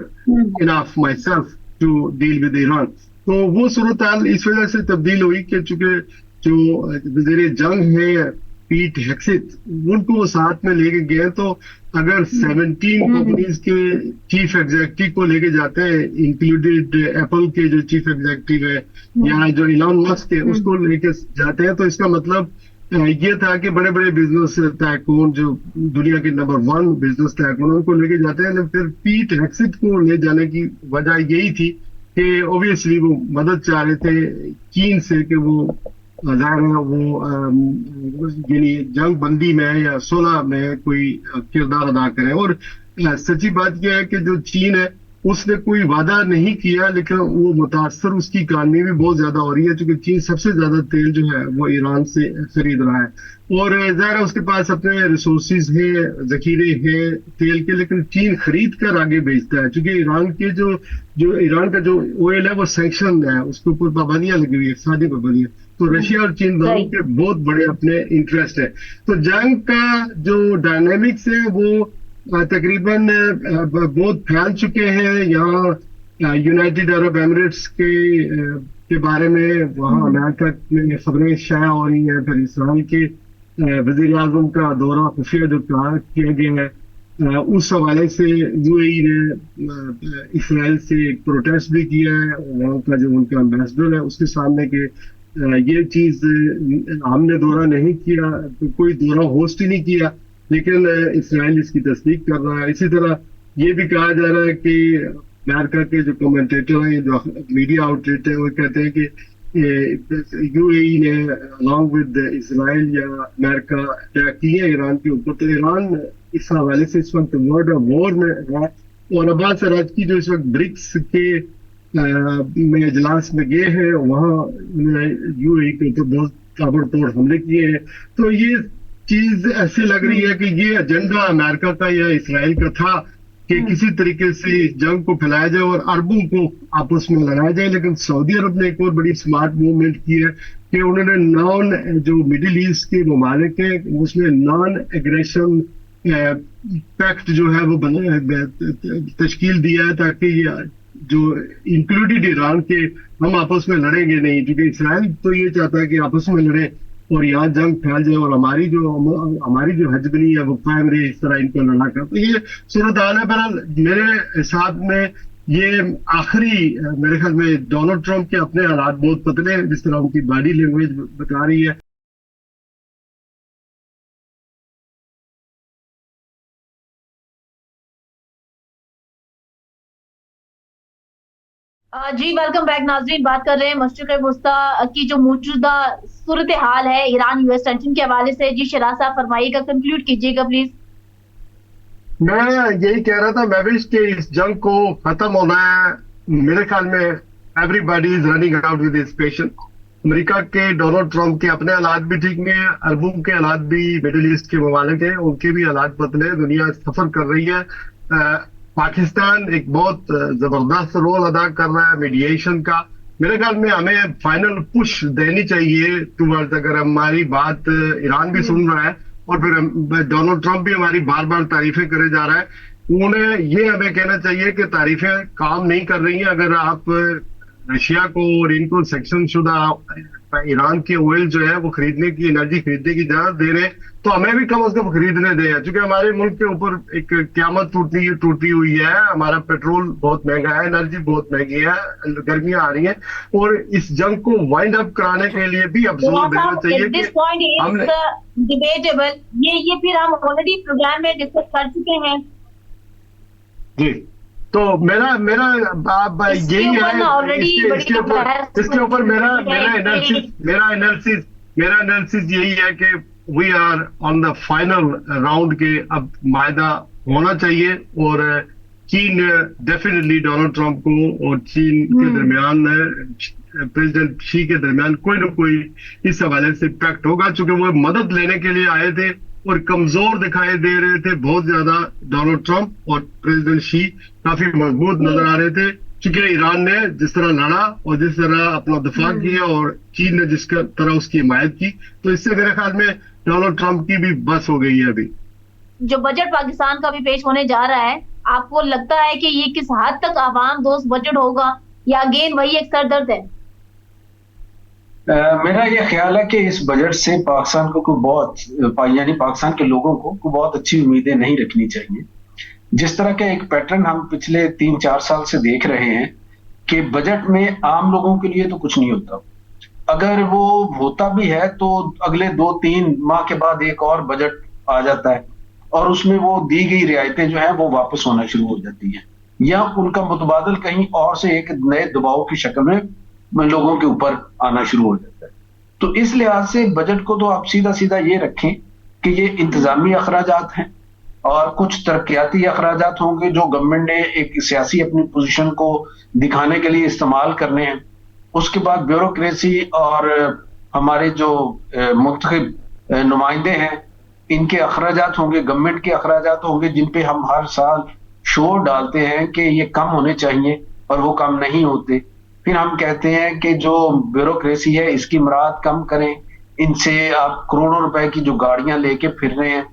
enough myself to deal with Iran. तो वो सूरत हाल इस वजह से तब्दील हुई कि चूंकि जो वज़ीर जंग है पीट हेक्सेट उनको वो साथ में लेके गए, तो अगर 17 कंपनीज के चीफ एग्जीक्यूटिव को लेके जाते हैं, इंक्लूडेड एप्पल के जो चीफ एग्जीक्यूटिव है या जो इलॉन मस्क है उसको लेके जाते हैं, तो इसका मतलब ये था कि बड़े बड़े बिजनेस टाइकून जो दुनिया के नंबर 1 बिजनेस टाइकून उनको लेके जाते हैं, लेकिन फिर पीट हेक्सिट को ले जाने की वजह यही थी कि ऑब्वियसली वो मदद चाह रहे थे चीन से कि वो ज़ाहिर है वो यानी जंग बंदी में या सुलह में कोई किरदार अदा करें। और सच्ची बात यह है कि जो चीन है उसने कोई वादा नहीं किया, लेकिन वो मुतासर उसकी इकानमी भी बहुत ज्यादा हो रही है, क्योंकि चीन सबसे ज्यादा तेल जो है वो ईरान से खरीद रहा है और ज़ाहिर है उसके पास अपने रिसोर्सेज है, जखीरे हैं तेल के, लेकिन चीन खरीद कर आगे बेचता है, क्योंकि ईरान के जो ईरान का जो ऑयल है वो सैंक्शन है, उसके ऊपर पाबंदियां लगी हुई है, इक़्तिसादी पाबंदियां। तो रशिया और चीन दोनों के बहुत बड़े अपने इंटरेस्ट है। तो जंग का जो डायनेमिक्स है वो तकरीबन बहुत फैल चुके हैं। यहाँ यूनाइटेड अरब एमिरेट्स के बारे में वहाँ अमेरिका में खबरें शाया हो रही हैं, फिर इसराइल के वज़ीर आज़म का दौरा खुफिया जो किया गया है उस हवाले से यूएई ने इसराइल से एक प्रोटेस्ट भी किया है, वहाँ का जो उनका एम्बेसडर है उसके सामने कि ये चीज हमने दौरा नहीं किया, तो कोई दौरा होस्ट ही नहीं किया, लेकिन इसराइल इसकी तस्दीक कर रहा है। इसी तरह ये भी कहा जा रहा है कि अमेरिका के जो कमेंटेटर हैं, जो मीडिया आउटलेट है, वो कहते हैं कि यूएई ने अलॉन्ग विद इसराइल या अमेरिका अटैक किए ईरान के ऊपर। तो ईरान इस हवाले से इस वक्त वर्ल्ड वॉर में है और अब्बास अराक़ची जो इस वक्त ब्रिक्स के में इजलास में गए हैं, वहाँ यूएई के ऊपर बहुत ताबड़तोड़ हमले किए हैं। तो ये चीज ऐसी लग रही है कि ये एजेंडा अमेरिका का या इसराइल का था कि किसी तरीके से जंग को फैलाया जाए और अरबों को आपस में लड़ाया जाए। लेकिन सऊदी अरब ने एक और बड़ी स्मार्ट मूवमेंट की है कि उन्होंने जो मिडिल ईस्ट के ममालिक हैं उसमें नॉन एग्रेशन पैक्ट जो है वो तश्कील दिया है, ताकि जो इंक्लूडेड ईरान के हम आपस में लड़ेंगे नहीं, क्योंकि इसराइल तो ये चाहता है कि आपस में लड़े और यहाँ जंग फैल जाए और हमारी जो हजबनी है वो कायम रहे, इस तरह इनको लड़ा कर। तो ये सूरत हाल है। बहरहाल मेरे हिसाब में ये आखिरी मेरे ख्याल में डोनाल्ड ट्रंप के अपने हालात बहुत पतले हैं, जिस तरह उनकी बॉडी लैंग्वेज बता रही है। जी वेलकम बैक नाजरीन। बात कर रहे हैं मशरिक़ वुस्ता की जो मौजूदा सूरत हाल है ईरान यूएस टेंशन के हवाले से। जी शराज साहब फरमाइएगा, कंक्लूड कीजिएगा प्लीज। मैं यही कह रहा था महविश कि इस जंग को खत्म होना है, मेरे ख्याल में everybody is running out with his patience. America के डोनाल्ड ट्रंप के अपने हालात भी ठीक नहीं है, अरबों के हालात भी मिडिल ईस्ट के ममालिक हैं उनके भी हालात बदले, दुनिया सफर कर रही है। पाकिस्तान एक बहुत जबरदस्त रोल अदा कर रहा है मीडिएशन का। मेरे ख्याल में हमें फाइनल पुश देनी चाहिए टूवर्ड्स, अगर हमारी बात ईरान भी सुन रहा है और फिर डोनाल्ड ट्रंप भी हमारी बार बार तारीफें करे जा रहा है, उन्हें ये हमें कहना चाहिए कि तारीफें काम नहीं कर रही हैं। अगर आप रशिया को और इनको सेक्शन शुदा ईरान के ऑयल जो है वो खरीदने की, एनर्जी खरीदने की इजाजत दे रहे हैं, तो हमें भी कम से कम खरीदने दें, क्योंकि हमारे मुल्क के ऊपर एक क्यामत टूटी हुई है। हमारा पेट्रोल बहुत महंगा है, एनर्जी बहुत महंगी है, गर्मियां आ रही हैं और इस जंग को वाइंड अप कराने के लिए भी अब जोर देना चाहिए कि हमने डिबेटेबल ये फिर हम ऑलरेडी प्रोग्राम में डिस्कस कर चुके हैं। जी तो मेरा यही है, इसके ऊपर मेरा एनालिसिस यही है कि we are on the final round के अब मायदा होना चाहिए और चीन डेफिनेटली डोनाल्ड ट्रंप को और चीन के दरमियान प्रेसिडेंट शी के दरमियान कोई ना कोई इस हवाले से पैक्ट होगा, चूंकि वो मदद लेने के लिए आए थे और कमजोर दिखाई दे रहे थे बहुत ज्यादा डोनाल्ड ट्रंप, और प्रेसिडेंट शी काफी मजबूत नजर आ रहे थे, क्योंकि ईरान ने जिस तरह लड़ा और जिस तरह अपना दफा किया और चीन ने जिस तरह उसकी हिमायत की, तो इससे मेरे ख्याल में डोनाल्ड ट्रंप की भी बस हो गई है। अभी जो बजट पाकिस्तान का भी पेश होने जा रहा है, आपको लगता है कि ये किस हद तक आवाम दोस्त बजट होगा या अगेन वही एक सरदर्द है? मेरा ये ख्याल है कि इस बजट से पाकिस्तान को यानी पाकिस्तान के लोगों को बहुत अच्छी उम्मीदें नहीं रखनी चाहिए। जिस तरह का एक पैटर्न हम पिछले 3-4 साल से देख रहे हैं कि बजट में आम लोगों के लिए तो कुछ नहीं होता, अगर वो होता भी है तो अगले 2-3 माह के बाद एक और बजट आ जाता है और उसमें वो दी गई रियायतें जो हैं वो वापस होना शुरू हो जाती हैं, या उनका मुतबादल कहीं और से एक नए दबाव की शक्ल में लोगों के ऊपर आना शुरू हो जाता है। तो इस लिहाज से बजट को तो आप सीधा सीधा ये रखें कि ये इंतजामी अखराजात हैं और कुछ तरक्याती अखराजात होंगे जो गवर्नमेंट ने एक सियासी अपनी पोजीशन को दिखाने के लिए इस्तेमाल करने हैं। उसके बाद ब्यूरोक्रेसी और हमारे जो मुंतखब नुमाइंदे हैं इनके अखराजात होंगे, गवर्नमेंट के अखराजात होंगे जिन पे हम हर साल शोर डालते हैं कि ये कम होने चाहिए और वो कम नहीं होते। फिर हम कहते हैं कि जो ब्यूरोक्रेसी है इसकी मराद कम करें, इनसे आप करोड़ों रुपए की जो गाड़ियां लेके फिर रहे हैं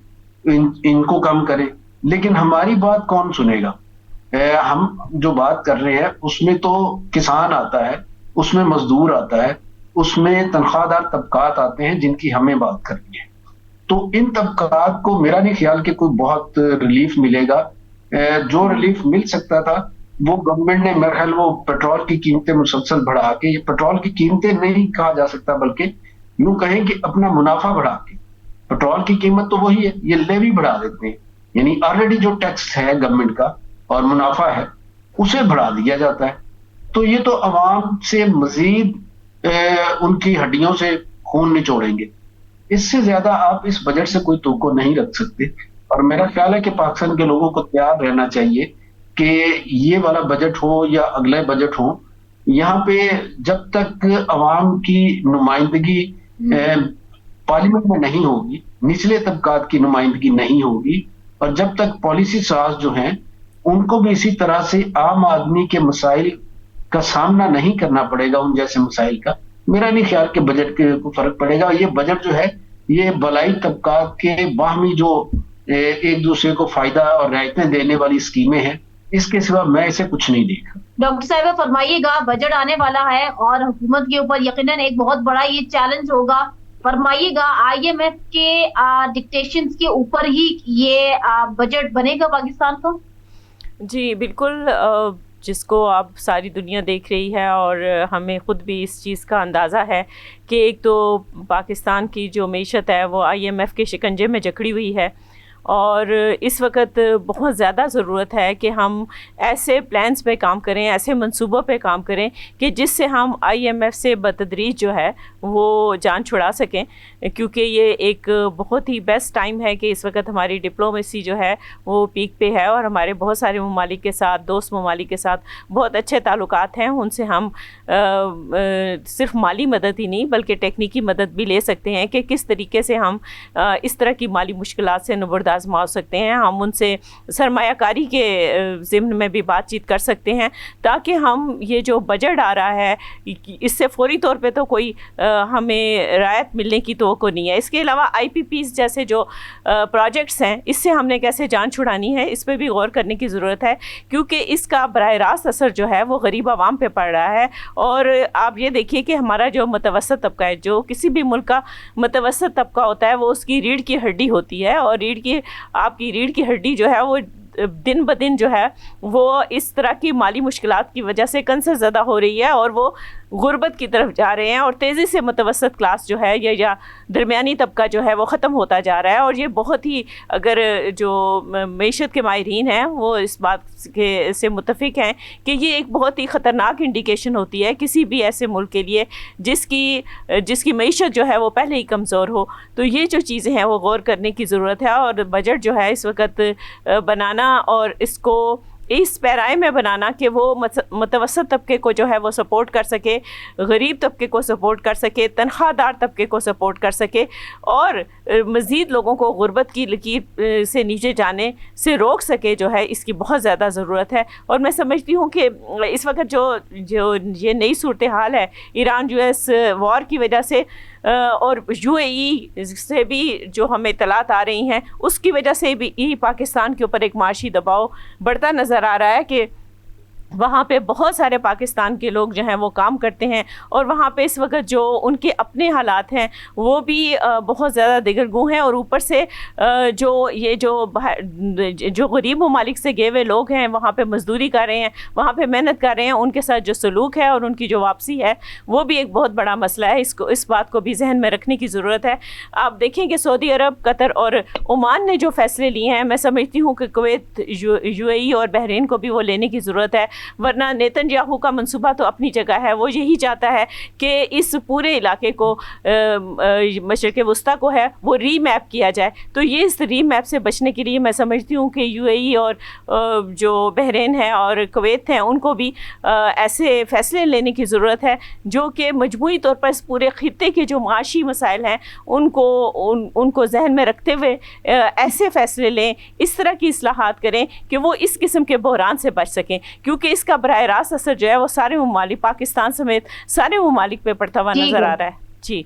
इनको कम करें, लेकिन हमारी बात कौन सुनेगा? हम जो बात कर रहे हैं उसमें तो किसान आता है, उसमें मजदूर आता है, उसमें तनख्वाहदार तबकात आते हैं जिनकी हमें बात करनी है। तो इन तबकात को मेरा नहीं ख्याल कि कोई बहुत रिलीफ मिलेगा। जो रिलीफ मिल सकता था वो गवर्नमेंट ने मेरे ख्याल वो पेट्रोल की कीमतें मुसलसल बढ़ा के, ये पेट्रोल की कीमतें नहीं कहा जा सकता बल्कि यूं कहें कि अपना मुनाफा बढ़ा के, पेट्रोल की कीमत तो वही है, ये लेवी बढ़ा देते हैं, यानी ऑलरेडी जो टैक्स है गवर्नमेंट का और मुनाफा है उसे बढ़ा दिया जाता है। तो ये तो अवाम से मजीद उनकी हड्डियों से खून निचोड़ेंगे। इससे ज्यादा आप इस बजट से कोई तवक्को नहीं रख सकते और मेरा ख्याल है कि पाकिस्तान के लोगों को तैयार रहना चाहिए कि ये वाला बजट हो या अगले बजट हो, यहाँ पे जब तक अवाम की नुमाइंदगी पार्लियामेंट में नहीं होगी, निचले तबकात की नुमाइंदगी नहीं होगी और जब तक पॉलिसी साज जो हैं उनको भी इसी तरह से आम आदमी के मसाइल का सामना नहीं करना पड़ेगा, उन जैसे मसाइल का, मेरा नहीं ख्याल कि बजट के को फर्क पड़ेगा। ये बजट जो है ये बलाई तबकात के बाहमी जो एक दूसरे को फायदा और रियायतें देने वाली स्कीमें हैं, इसके सिवा मैं इसे कुछ नहीं देखा। डॉक्टर साहिबा फरमाइएगा, बजट आने वाला है और हुकूमत के ऊपर यकीनन एक बहुत बड़ा ये चैलेंज होगा, फरमाइएगा IMF के डिक्टेशंस के ऊपर ही ये बजट बनेगा पाकिस्तान का? जी बिल्कुल, जिसको अब सारी दुनिया देख रही है और हमें ख़ुद भी इस चीज़ का अंदाज़ा है कि एक तो पाकिस्तान की जो मईशत है वो IMF के शिकंजे में जकड़ी हुई है और इस वक्त बहुत ज़्यादा ज़रूरत है कि हम ऐसे प्लान्स पे काम करें, ऐसे मंसूबों पे काम करें कि जिससे हम IMF से बतदरीज जो है वो जान छुड़ा सकें, क्योंकि ये एक बहुत ही बेस्ट टाइम है कि इस वक्त हमारी डिप्लोमेसी जो है वो पीक पे है और हमारे बहुत सारे ममालिक के साथ, दोस्त ममालिक के साथ बहुत अच्छे ताल्लुकात हैं। उनसे हम सिर्फ माली मदद ही नहीं बल्कि टेक्निकी मदद भी ले सकते हैं कि किस तरीके से हम इस तरह की माली मुश्किलात से निबर्द आजमा सकते हैं। हम उनसे सरमायाकारी के ज़िम्न में भी बातचीत कर सकते हैं ताकि हम ये जो बजट आ रहा है इससे फौरी तौर पे तो कोई हमें रायत मिलने की तो नहीं है। इसके अलावा IPPs जैसे जो प्रोजेक्ट्स हैं इससे हमने कैसे जान छुड़ानी है, इस पर भी गौर करने की ज़रूरत है, क्योंकि इसका बराह रास्त असर जो है वो गरीब आवाम पे पड़ रहा है। और आप ये देखिए कि हमारा जो मुतवसत तबका है, जो किसी भी मुल्क का मुतवसत तबका होता है वो उसकी रीढ़ की हड्डी होती है और आपकी रीढ़ की हड्डी जो है वो दिन ब दिन जो है वो इस तरह की माली मुश्किलात की वजह से कैंसर ज़्यादा हो रही है और वो गुर्बत की तरफ जा रहे हैं और तेज़ी से मुतवसत क्लास जो है या दरमियानी तबका जो है वो ख़त्म होता जा रहा है। और ये बहुत ही, अगर जो मईशत के माहिरीन हैं वो इस बात के से मुतफिक हैं कि ये एक बहुत ही ख़तरनाक इंडिकेशन होती है किसी भी ऐसे मुल्क के लिए जिसकी मईशत जो है वो पहले ही कमज़ोर हो। तो ये जो चीज़ें हैं वो गौर करने की ज़रूरत है और बजट जो है इस वक्त बनाना और इसको इस पैराए में बनाना कि वो मुतवसत तबके को जो है वो सपोर्ट कर सके, गरीब तबके को सपोर्ट कर सके, तनख्वाहदार तबके को सपोर्ट कर सके और मज़ीद लोगों को गुर्बत की लकीर से नीचे जाने से रोक सके, जो है इसकी बहुत ज़्यादा ज़रूरत है। और मैं समझती हूँ कि इस वक्त जो ये नई सूरत हाल है ईरान US वॉर की वजह से और UAE से भी जो हमें इत्तलात आ रही हैं उसकी वजह से भी पाकिस्तान के ऊपर एक माशी दबाव बढ़ता नज़र आ रहा है कि وہاں پہ بہت سارے پاکستان کے لوگ جو ہیں وہ کام کرتے ہیں، اور وہاں پہ اس وقت جو ان کے اپنے حالات ہیں وہ بھی بہت زیادہ دگرگوں ہیں، اور اوپر سے جو غریب ممالک سے گئے ہوئے لوگ ہیں وہاں پہ مزدوری کر رہے ہیں، وہاں پہ محنت کر رہے ہیں، ان کے ساتھ جو سلوک ہے اور ان کی جو واپسی ہے وہ بھی ایک بہت بڑا مسئلہ ہے۔ اس بات کو بھی ذہن میں رکھنے کی ضرورت ہے۔ آپ دیکھیں کہ سعودی عرب، قطر اور عمان نے جو فیصلے لیے ہیں، میں سمجھتی ہوں کہ کویت، یو اے ای اور بحرین کو بھی وہ لینے کی ضرورت ہے، ورنہ نیتن یاہو کا منصوبہ تو اپنی جگہ ہے، وہ یہی چاہتا ہے کہ اس پورے علاقے کو، مشرق وسطیٰ کو ہے، وہ ری میپ کیا جائے۔ تو یہ اس ری میپ سے بچنے کے لیے میں سمجھتی ہوں کہ یو اے ای اور جو بحرین ہے اور کویت ہیں ان کو بھی ایسے فیصلے لینے کی ضرورت ہے جو کہ مجموعی طور پر اس پورے خطے کے جو معاشی مسائل ہیں ان کو ذہن میں رکھتے ہوئے ایسے فیصلے لیں، اس طرح کی اصلاحات کریں کہ وہ اس قسم کے بحران سے بچ سکیں، کیونکہ اس کا براہ راست اثر جو ہے وہ سارے ممالک، پاکستان سمیت سارے ممالک پہ پڑتا ہوا نظر آ رہا ہے۔ جی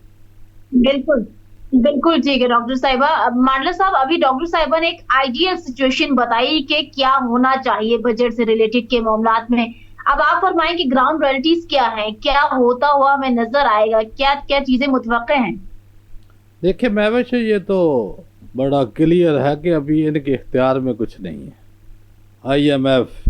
بالکل بالکل ٹھیک ہے ڈاکٹر صاحبہ۔ مانڈلا صاحب، ابھی ڈاکٹر صاحبہ نے ایک آئیڈیل سچویشن بتائی کہ کیا ہونا چاہیے بجٹ سے ریلیٹڈ کے معاملات میں۔ اب آپ فرمائیں کہ گراؤنڈ ریئلٹیز کیا ہیں، کیا ہوتا ہوا ہمیں نظر آئے گا، کیا کیا چیزیں متوقع ہیں؟ دیکھیں مہوش، یہ تو بڑا کلیئر ہے کہ ابھی ان کے اختیار میں کچھ نہیں ہے۔ آئی ایم ایف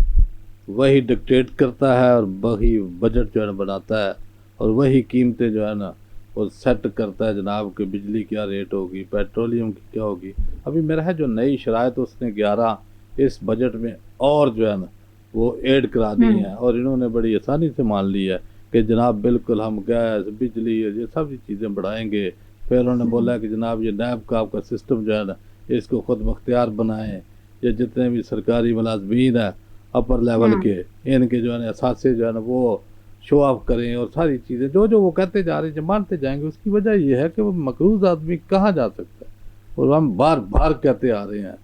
وہی ڈکٹیٹ کرتا ہے اور وہی بجٹ جو ہے نا بناتا ہے، اور وہی قیمتیں جو ہے نا وہ سیٹ کرتا ہے جناب کہ بجلی کیا ریٹ ہوگی، پیٹرولیم کی کیا ہوگی۔ ابھی میرا ہے جو نئی شرائط اس نے 11 اس بجٹ میں اور جو ہے نا وہ ایڈ کرا دی ہیں، اور انہوں نے بڑی آسانی سے مان لی ہے کہ جناب بالکل ہم گیس، بجلی، یہ سب چیزیں بڑھائیں گے۔ پھر انہوں نے بولا کہ جناب یہ نیب کا آپ کا سسٹم جو ہے نا اس کو خود مختار بنائیں، یہ جتنے بھی سرکاری ملازمین ہیں اپر لیول کے، ان کے جو ہے نا اثاثے جو ہے نا وہ شو آف کریں، اور ساری چیزیں جو وہ کہتے جا رہے ہیں، جو مانتے جائیں گے۔ اس کی وجہ یہ ہے کہ وہ مقروض آدمی کہاں جا سکتا ہے، اور ہم بار بار کہتے آ رہے ہیں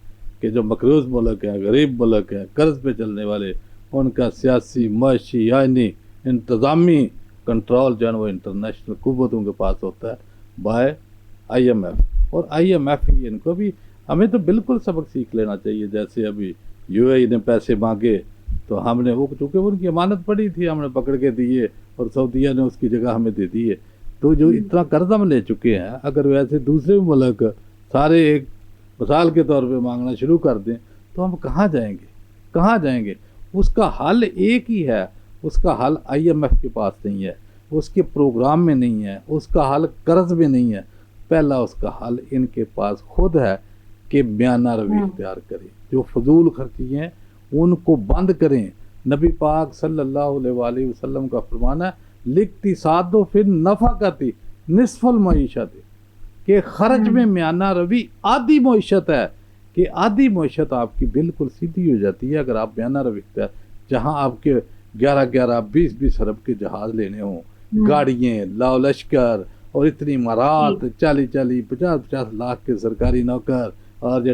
کہ جو مقروض ملک ہیں، غریب ملک ہیں، قرض پہ چلنے والے، ان کا سیاسی، معاشی، آئینی، انتظامی کنٹرول جو ہے نا وہ انٹرنیشنل قوتوں کے پاس ہوتا ہے بائے آئی ایم ایف، اور آئی ایم ایف ہی ان کو بھی ہمیں تو بالکل سبق سیکھ لینا چاہیے۔ جیسے ابھی یو اے ای نے پیسے مانگے تو ہم نے وہ، چونکہ ان کی امانت پڑی تھی، ہم نے پکڑ کے دیے، اور سعودیہ نے اس کی جگہ ہمیں دے دی ہے۔ تو جو اتنا قرض ہم لے چکے ہیں، اگر ویسے دوسرے ملک سارے ایک مثال کے طور پہ مانگنا شروع کر دیں تو ہم کہاں جائیں گے، کہاں جائیں گے؟ اس کا حل ایک ہی ہے، اس کا حل آئی ایم ایف کے پاس نہیں ہے، اس کے پروگرام میں نہیں ہے، اس کا حل قرض میں نہیں ہے۔ پہلا اس کا حل ان کے پاس خود ہے کہ میانہ روی اختیار کریں، جو فضول خرچی ہیں ان کو بند کریں۔ نبی پاک صلی اللہ علیہ وآلہ وسلم کا فرمان ہے الاقتصاد فی النفقۃ نصف المعیشت، کہ خرچ میں میانہ روی آدھی معیشت ہے، کہ آدھی معیشت آپ کی بالکل سیدھی ہو جاتی ہے اگر آپ میانہ روی اختیار، جہاں آپ کے 11-20 ارب کے جہاز لینے ہوں، گاڑیاں، لاؤ لشکر، اور اتنی امارات، 40-50 لاکھ کے سرکاری نوکر، اور یہ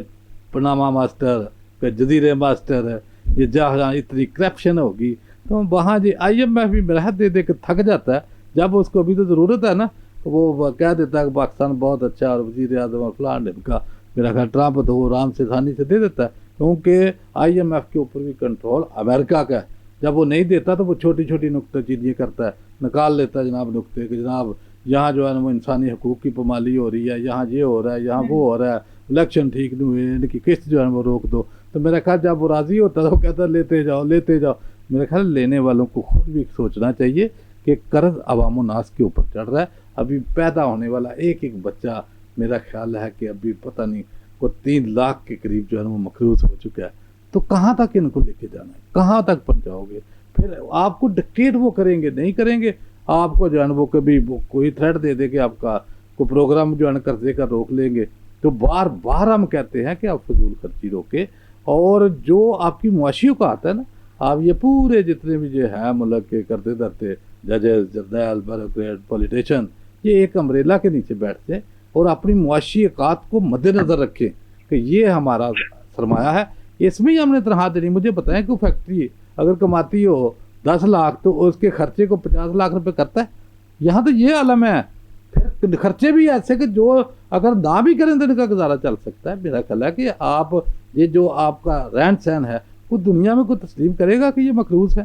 پناما ماسٹر، جزیرے ماسٹر ہے، یہ جہاں اتنی کرپشن ہوگی تو وہاں جی آئی ایم ایف بھی راحت دے دے کے تھک جاتا ہے۔ جب اس کو ابھی تو ضرورت ہے نا تو وہ کہہ دیتا ہے کہ پاکستان بہت اچھا، اور وزیر اعظم اور فلان ان کا میرا خیال ٹرمپ تو وہ آرام سے آسانی سے دے دیتا ہے، کیونکہ آئی ایم ایف کے اوپر بھی کنٹرول امریکہ کا ہے۔ جب وہ نہیں دیتا تو وہ چھوٹی چھوٹی نکتہ چینیاں کرتا ہے، نکال لیتا ہے جناب نکتے کہ جناب یہاں جو ہے نا وہ انسانی حقوق کی پامالی ہو رہی ہے، یہاں یہ ہو رہا ہے، یہاں وہ ہو رہا ہے، الیکشن ٹھیک نہیں ہوئے، ان کی قسط جو ہے وہ روک دو۔ تو میرا خیال جب وہ راضی ہوتا ہے تو وہ کہتا ہے لیتے جاؤ لیتے جاؤ۔ میرا خیال لینے والوں کو خود بھی سوچنا چاہیے کہ قرض عوام الناس کے اوپر چڑھ رہا ہے۔ ابھی پیدا ہونے والا ایک بچہ میرا خیال ہے کہ ابھی پتہ نہیں وہ 3 لاکھ کے قریب جو ہے وہ مقروض ہو چکا ہے۔ تو کہاں تک ان کو لے کے جانا ہے، کہاں تک پہنچاؤ گے؟ پھر آپ کو ڈکٹیٹ وہ کریں گے، نہیں کریں گے آپ کو جو ہے وہ کبھی کوئی تھریٹ دے دے کہ آپ کا کوئی پروگرام جو ہے قرضے کا روک لیں گے۔ تو بار بار ہم کہتے ہیں کہ آپ فضول خرچی روکے، اور جو آپ کی معاشی اوقات ہے نا، آپ یہ پورے جتنے بھی جو ہیں ملک کے کرتے دھرتے ججز، جرنیل، بیوروکریٹ، پولیٹیشین، یہ ایک امبریلا کے نیچے بیٹھ جائیں اور اپنی معاشی اوقات کو مد نظر رکھیں کہ یہ ہمارا سرمایہ ہے، اس میں ہی ہم نے تنخواہ دینی۔ مجھے بتائیں کہ فیکٹری اگر کماتی ہو 10 لاکھ تو اس کے خرچے کو 50 لاکھ روپے کرتا ہے، یہاں تو یہ عالم ہے۔ پھر خرچے بھی ایسے کہ جو اگر نہ بھی کریں تو ان کا گزارا چل سکتا ہے۔ میرا خیال ہے کہ آپ یہ جو آپ کا رہن سہن ہے وہ دنیا میں کوئی تسلیم کرے گا کہ یہ مقروض ہے؟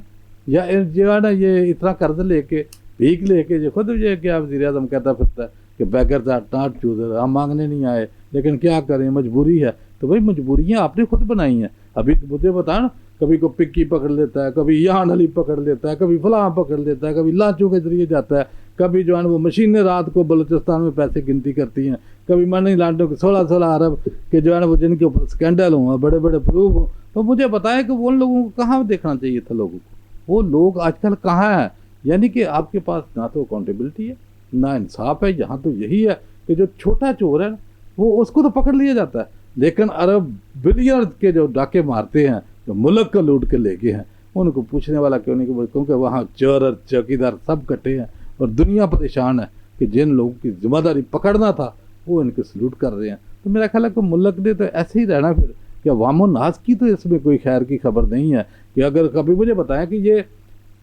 या जो है ना ये इतना कर्ज लेके भीख लेके जो खुद ये क्या वज़ीर आज़म कहता फिरता है कि बैगर दैट नॉट चूज़र, हम मांगने नहीं आए, लेकिन क्या करें मजबूरी है। तो भाई मजबूरियाँ आपने खुद बनाई हैं। अभी मुझे बता ना, कभी को पिक्की पकड़ लेता है, कभी यहाँ नली पकड़ लेता है, कभी फलां पकड़ लेता है, कभी लांचों के जरिए जाता है, कभी जो है वो मशीनें रात को बलूचिस्तान में पैसे गिनती करती हैं, कभी मनी लॉन्ड्रिंग के 16-16 अरब के जो है वो जिनके ऊपर स्कैंडल हों, बड़े बड़े प्रूफ हों। तो मुझे बताया कि वो उन लोगों को कहाँ देखना चाहिए था लोगों को, वो लोग आजकल कहाँ हैं। यानी कि आपके पास ना तो अकाउंटेबिलिटी है ना इंसाफ है। यहाँ तो यही है कि जो छोटा चोर है वो उसको तो पकड़ लिया जाता है, लेकिन अरब बिलियन के जो डाके मारते हैं, जो मुल्क को लूट के लेके हैं, उनको पूछने वाला क्यों नहीं। क्योंकि वहाँ चोर और चौकीदार सब कटे हैं और दुनिया परेशान है कि जिन लोगों की जिम्मेदारी पकड़ना था वो इनको सलूट कर रहे हैं। तो मेरा ख्याल है कि मुल्क ने तो ऐसे ही रहना फिर, कि अवाम नाज की तो इसमें कोई खैर की खबर नहीं है। कि अगर कभी मुझे बताएं कि ये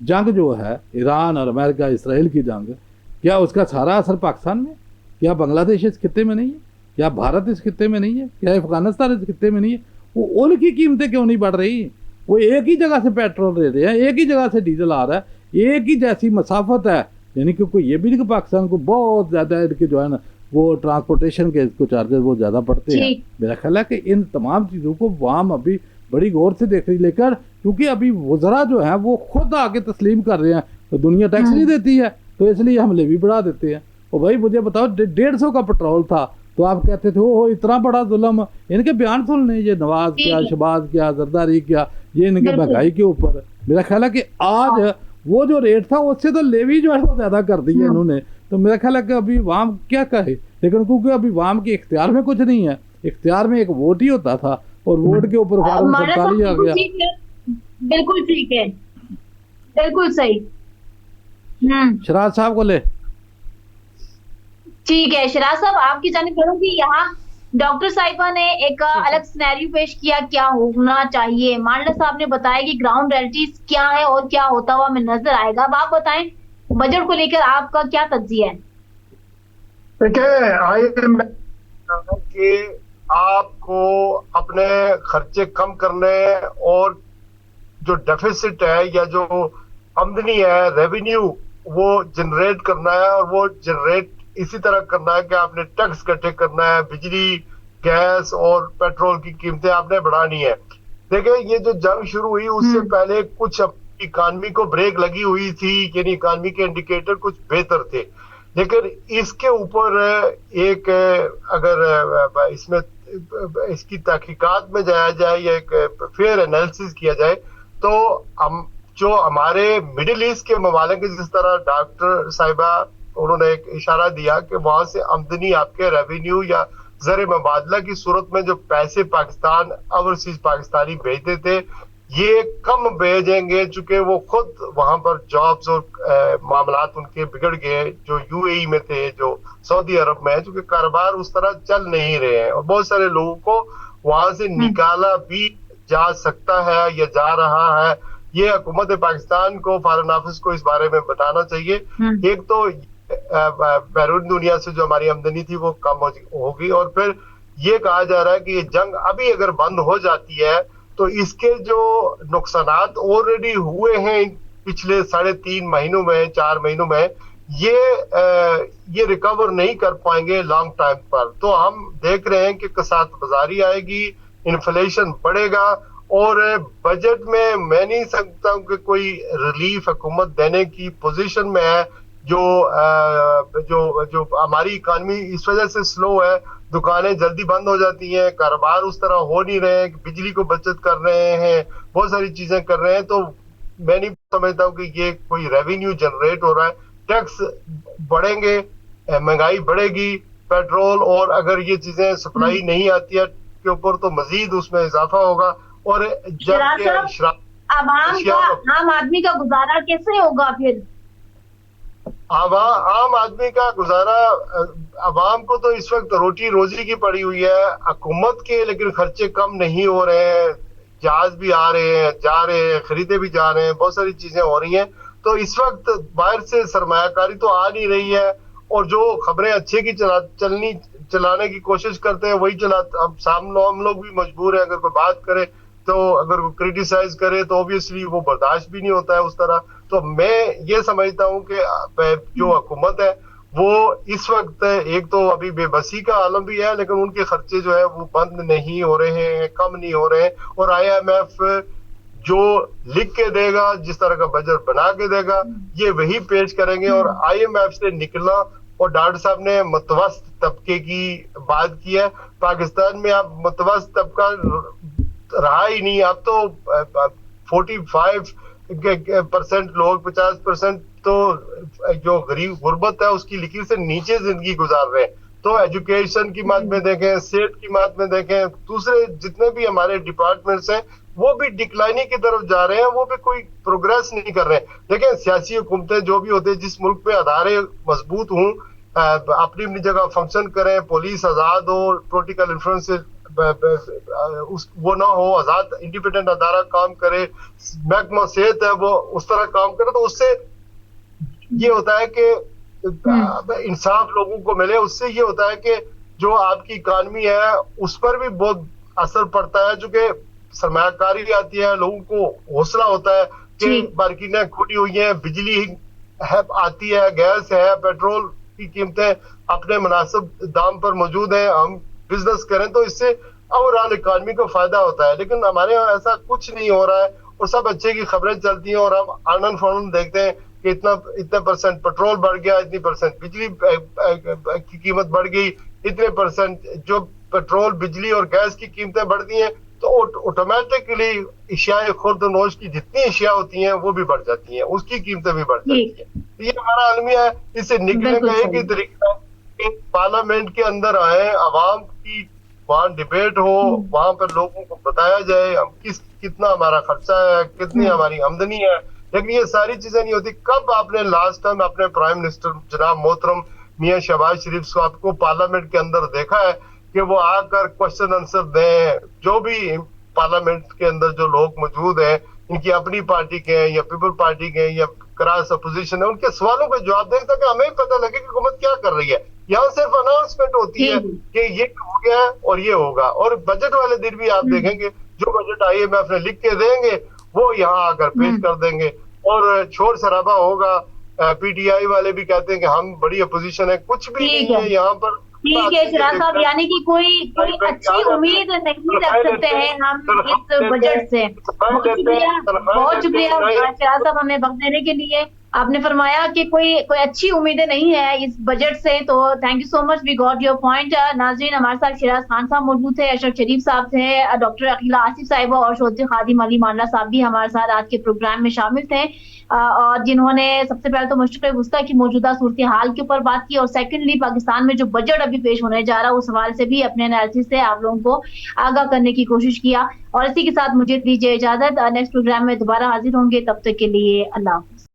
जंग जो है ईरान और अमेरिका इसराइल की जंग, क्या उसका सारा असर पाकिस्तान में, क्या बांग्लादेश इस खित्ते में नहीं है, क्या भारत इस खित्ते में नहीं है, क्या अफगानिस्तान इस खित्ते में नहीं है, वो उनकी कीमतें क्यों नहीं बढ़ रही। वो एक ही जगह से पेट्रोल दे रहे हैं, एक ही जगह से डीजल आ रहा है, एक ही जैसी मसाफत है। यानी कि कोई ये भी नहीं कि पाकिस्तान को बहुत ज़्यादा इनके जो है ना वो ट्रांसपोर्टेशन के इसको चार्जेस वो ज़्यादा पड़ते हैं। मेरा ख्याल है कि इन तमाम चीज़ों को वाम अभी बड़ी गौर से देख रही, लेकर क्योंकि अभी वज़रा जो है वो खुद आके तस्लीम कर रहे हैं तो दुनिया टैक्स नहीं देती है, तो इसलिए हम लेवी बढ़ा देते हैं। और भाई मुझे बताओ 150 का पेट्रोल था तो आप कहते थे ओ इतना बड़ा जुल्म। इनके बयान सुन लें, ये नवाज क्या, शहबाज क्या, जरदारी क्या, ये इनके महंगाई के ऊपर। मेरा ख्याल है कि आज वो जो रेट था उससे तो लेवी जो है वो ज़्यादा कर दी है इन्होंने। तो मेरा ख्याल है कि अभी वाम क्या कहे, लेकिन क्योंकि अभी वाम के इख्तियार में कुछ नहीं है, इख्तियार में एक वोट ही होता था और वोट के ऊपर फार्म 47 आ गया। बिल्कुल ठीक है, बिल्कुल सही। शराज साहब को ले। ठीक है शराज साहब, आपकी जानिब करूँ कि यहाँ डॉक्टर साहिबा ने एक अलग सिनेरियो पेश किया क्या होना चाहिए। मांडला साहब ने बताया कि ग्राउंड रियलिटीज क्या है और क्या होता हुआ हमें नजर आएगा। अब आप बताएं बजट को लेकर आपका क्या तज्जिया है। देखिए कि आपको अपने खर्चे कम करने और जो डेफिसिट है या जो आमदनी है रेवेन्यू वो जनरेट करना है, और वो जनरेट इसी तरह करना है कि आपने टैक्स इकट्ठे करना है, बिजली गैस और पेट्रोल की कीमतें आपने बढ़ानी है। देखिए ये जो जंग शुरू हुई उससे पहले कुछ इकानमी को ब्रेक लगी हुई थी, यानी इकानमी के इंडिकेटर कुछ बेहतर थे, लेकिन इसके ऊपर एक अगर इसमें इसकी तहकीकात में जाया जाए या एक फेयर एनालिसिस किया जाए तो हम जो हमारे मिडिल ईस्ट के ममालिक जिस तरह डॉक्टर साहिबा उन्होंने एक इशारा दिया कि वहां से आमदनी आपके रेवेन्यू या ज़र मुबादला की सूरत में जो पैसे पाकिस्तान ओवरसीज पाकिस्तानी भेजते थे ये कम भेजेंगे, चूंकि वो खुद वहां पर जॉब्स और मामलात उनके बिगड़ गए जो यूएई में थे, जो सऊदी अरब में है, चूंकि कारोबार उस तरह चल नहीं रहे हैं और बहुत सारे लोगों को वहां से निकाला भी जा सकता है या जा रहा है। ये हुकूमत पाकिस्तान को, फॉरेन ऑफिस को इस बारे में बताना चाहिए। एक तो बैरून दुनिया से जो हमारी आमदनी थी वो कम होगी, और फिर ये कहा जा रहा है कि ये जंग अभी अगर बंद हो जाती है तो इसके जो नुकसानात ऑलरेडी हुए हैं पिछले 3.5 महीनों में, 4 महीनों में, ये रिकवर नहीं कर पाएंगे लॉन्ग टाइम पर। तो हम देख रहे हैं कि कसात बाजारी आएगी, इन्फ्लेशन बढ़ेगा, और बजट में मैं नहीं सकता हूं कि कोई रिलीफ हुकूमत देने की पोजीशन में है। जो हमारी इकानमी इस वजह से स्लो है, दुकानें जल्दी बंद हो जाती हैं, कारोबार उस तरह हो नहीं रहे हैं, बिजली को बचत कर रहे हैं, बहुत सारी चीजें कर रहे हैं, तो मैं नहीं समझता हूं कि ये कोई रेवेन्यू जनरेट हो रहा है। टैक्स बढ़ेंगे, महंगाई बढ़ेगी, पेट्रोल और अगर ये चीजें सप्लाई नहीं आती है के ऊपर तो मजीद उसमें इजाफा होगा। और आम आदमी का गुजारा कैसे होगा फिर? आम आदमी का गुजारा, अवाम को तो इस वक्त रोटी रोजी की पड़ी हुई है हुकूमत के, लेकिन खर्चे कम नहीं हो रहे हैं, जहाज भी आ रहे हैं, जा रहे हैं, खरीदे भी जा रहे हैं, बहुत सारी चीजें हो रही हैं। तो इस वक्त बाहर से सरमायाकारी तो आ नहीं रही है, और जो खबरें अच्छे की चलाने की कोशिश करते हैं वही हम लोग भी मजबूर हैं। अगर कोई बात करे तो अगर वो क्रिटिसाइज करे तो ऑब्वियसली वो बर्दाश्त भी नहीं होता है उस तरह। तो मैं ये समझता हूँ कि जो हुकूमत है वो इस वक्त एक तो अभी बेबसी का आलम भी है, लेकिन उनके खर्चे जो है वो बंद नहीं हो रहे हैं, कम नहीं हो रहे हैं, और IMF जो लिख के देगा, जिस तरह का बजट बना के देगा, ये वही पेश करेंगे। और IMF से निकलना, और डॉक्टर साहब ने मुतवस्त तबके की बात की है, पाकिस्तान में अब मुतवस्त तबका रहा ही नहीं। अब तो 45% लोग, 50% तो जो गरीब गुर्बत है उसकी लकीर से नीचे जिंदगी गुजार रहे हैं। तो एजुकेशन की बात में देखें, सेहत की बात में देखें, दूसरे जितने भी हमारे डिपार्टमेंट्स हैं वो भी डिक्लाइनिंग की तरफ जा रहे हैं, वो भी कोई प्रोग्रेस नहीं कर रहे हैं। लेकिन सियासी हुकूमतें जो भी होते हैं, जिस मुल्क में अदारे मजबूत हों, अपनी अपनी जगह फंक्शन करें, पुलिस आजाद हो, पॉलिटिकल इन्फ्लुएंस से वो ना हो, आजाद इंडिपेंडेंट अदारा काम करे, महकमा सेहत है वो उस तरह काम करे, तो उससे ये होता है कि इंसाफ लोगों को मिले। उससे ये होता है कि जो आपकी इकानमी है उस पर भी बहुत असर पड़ता है, चूंकि सरमायाकारी आती है, लोगों को हौसला होता है कि मार्केटें खुली हुई हैं, बिजली है आती है, गैस है, पेट्रोल की कीमतें अपने मुनासिब दाम पर मौजूद है, हम बिजनेस करें तो इससे ओवरऑल इकानमी को फायदा होता है। लेकिन हमारे यहाँ ऐसा कुछ नहीं हो रहा है, और सब अच्छे की खबरें चलती हैं, और हम आनंद फौरन देखते हैं कि इतने परसेंट पेट्रोल बढ़ गया, इतनी परसेंट बिजली की कीमत बढ़ गई, इतने परसेंट जो पेट्रोल, बिजली और गैस की कीमतें बढ़ती हैं, तो ऑटोमेटिकली इशियाए खुर्द नोश की जितनी इशिया होती हैं वो भी बढ़ जाती हैं, उसकी कीमतें भी बढ़ जाती हैं। ये हमारा अलमिया है। इससे निकलने का एक ही तरीका है कि पार्लियामेंट के अंदर आए, आवाम की वहाँ डिबेट हो, वहां पर लोगों को बताया जाए हम कितना हमारा खर्चा है, कितनी हमारी आमदनी है। लेकिन ये सारी चीजें नहीं होती। कब आपने लास्ट टाइम अपने प्राइम मिनिस्टर जनाब मोहतरम मियां शहबाज शरीफ साहब को पार्लियामेंट के अंदर देखा है कि वो आकर क्वेश्चन आंसर दें? जो भी पार्लियामेंट के अंदर जो लोग मौजूद हैं, इनकी अपनी पार्टी के हैं या पीपल पार्टी के हैं या क्रॉस अपोजिशन है, उनके सवालों का जवाब दें ताकि हमें पता लगे कि हुकूमत क्या कर रही है। यहाँ सिर्फ अनाउंसमेंट होती है कि ये हो गया है और ये होगा। और बजट वाले दिन भी आप देखेंगे जो बजट IMF ने लिख के देंगे वो यहाँ आकर पेश कर देंगे और शोर शराबा होगा। PTI वाले भी कहते हैं कि हम बड़ी अपोजिशन है, कुछ भी नहीं है यहाँ पर। ठीक है चिराग साहब, यानी कि कोई अच्छी उम्मीद नहीं रख सकते हैं हम इस बजट से। बहुत शुक्रिया चिराग साहब हमें वक्त देने के लिए। आपने फरमाया कि कोई अच्छी उम्मीदें नहीं है इस बजट से, तो thank you so much, we got your point. नाज़रीन, हमारे साथ शिराज खान साहब मौजूद थे, अशरफ शरीफ साहब थे, डॉक्टर अकीला आसिफ साहिबा और चौधरी खादिम अली मानला साहब भी हमारे साथ आज के प्रोग्राम में शामिल थे, और जिन्होंने सबसे पहले तो मशरिक़ वस्ता की मौजूदा सूरत हाल के ऊपर बात की, और सेकेंडली पाकिस्तान में जो बजट अभी पेश होने जा रहा है उस हवाले से भी अपने एनालिसिस से आप लोगों को आगाह करने की कोशिश किया। और इसी के साथ मुझे दीजिए इजाजत, नेक्स्ट प्रोग्राम में दोबारा हाजिर होंगे, तब तक के लिए अल्लाह हाफ़िज़।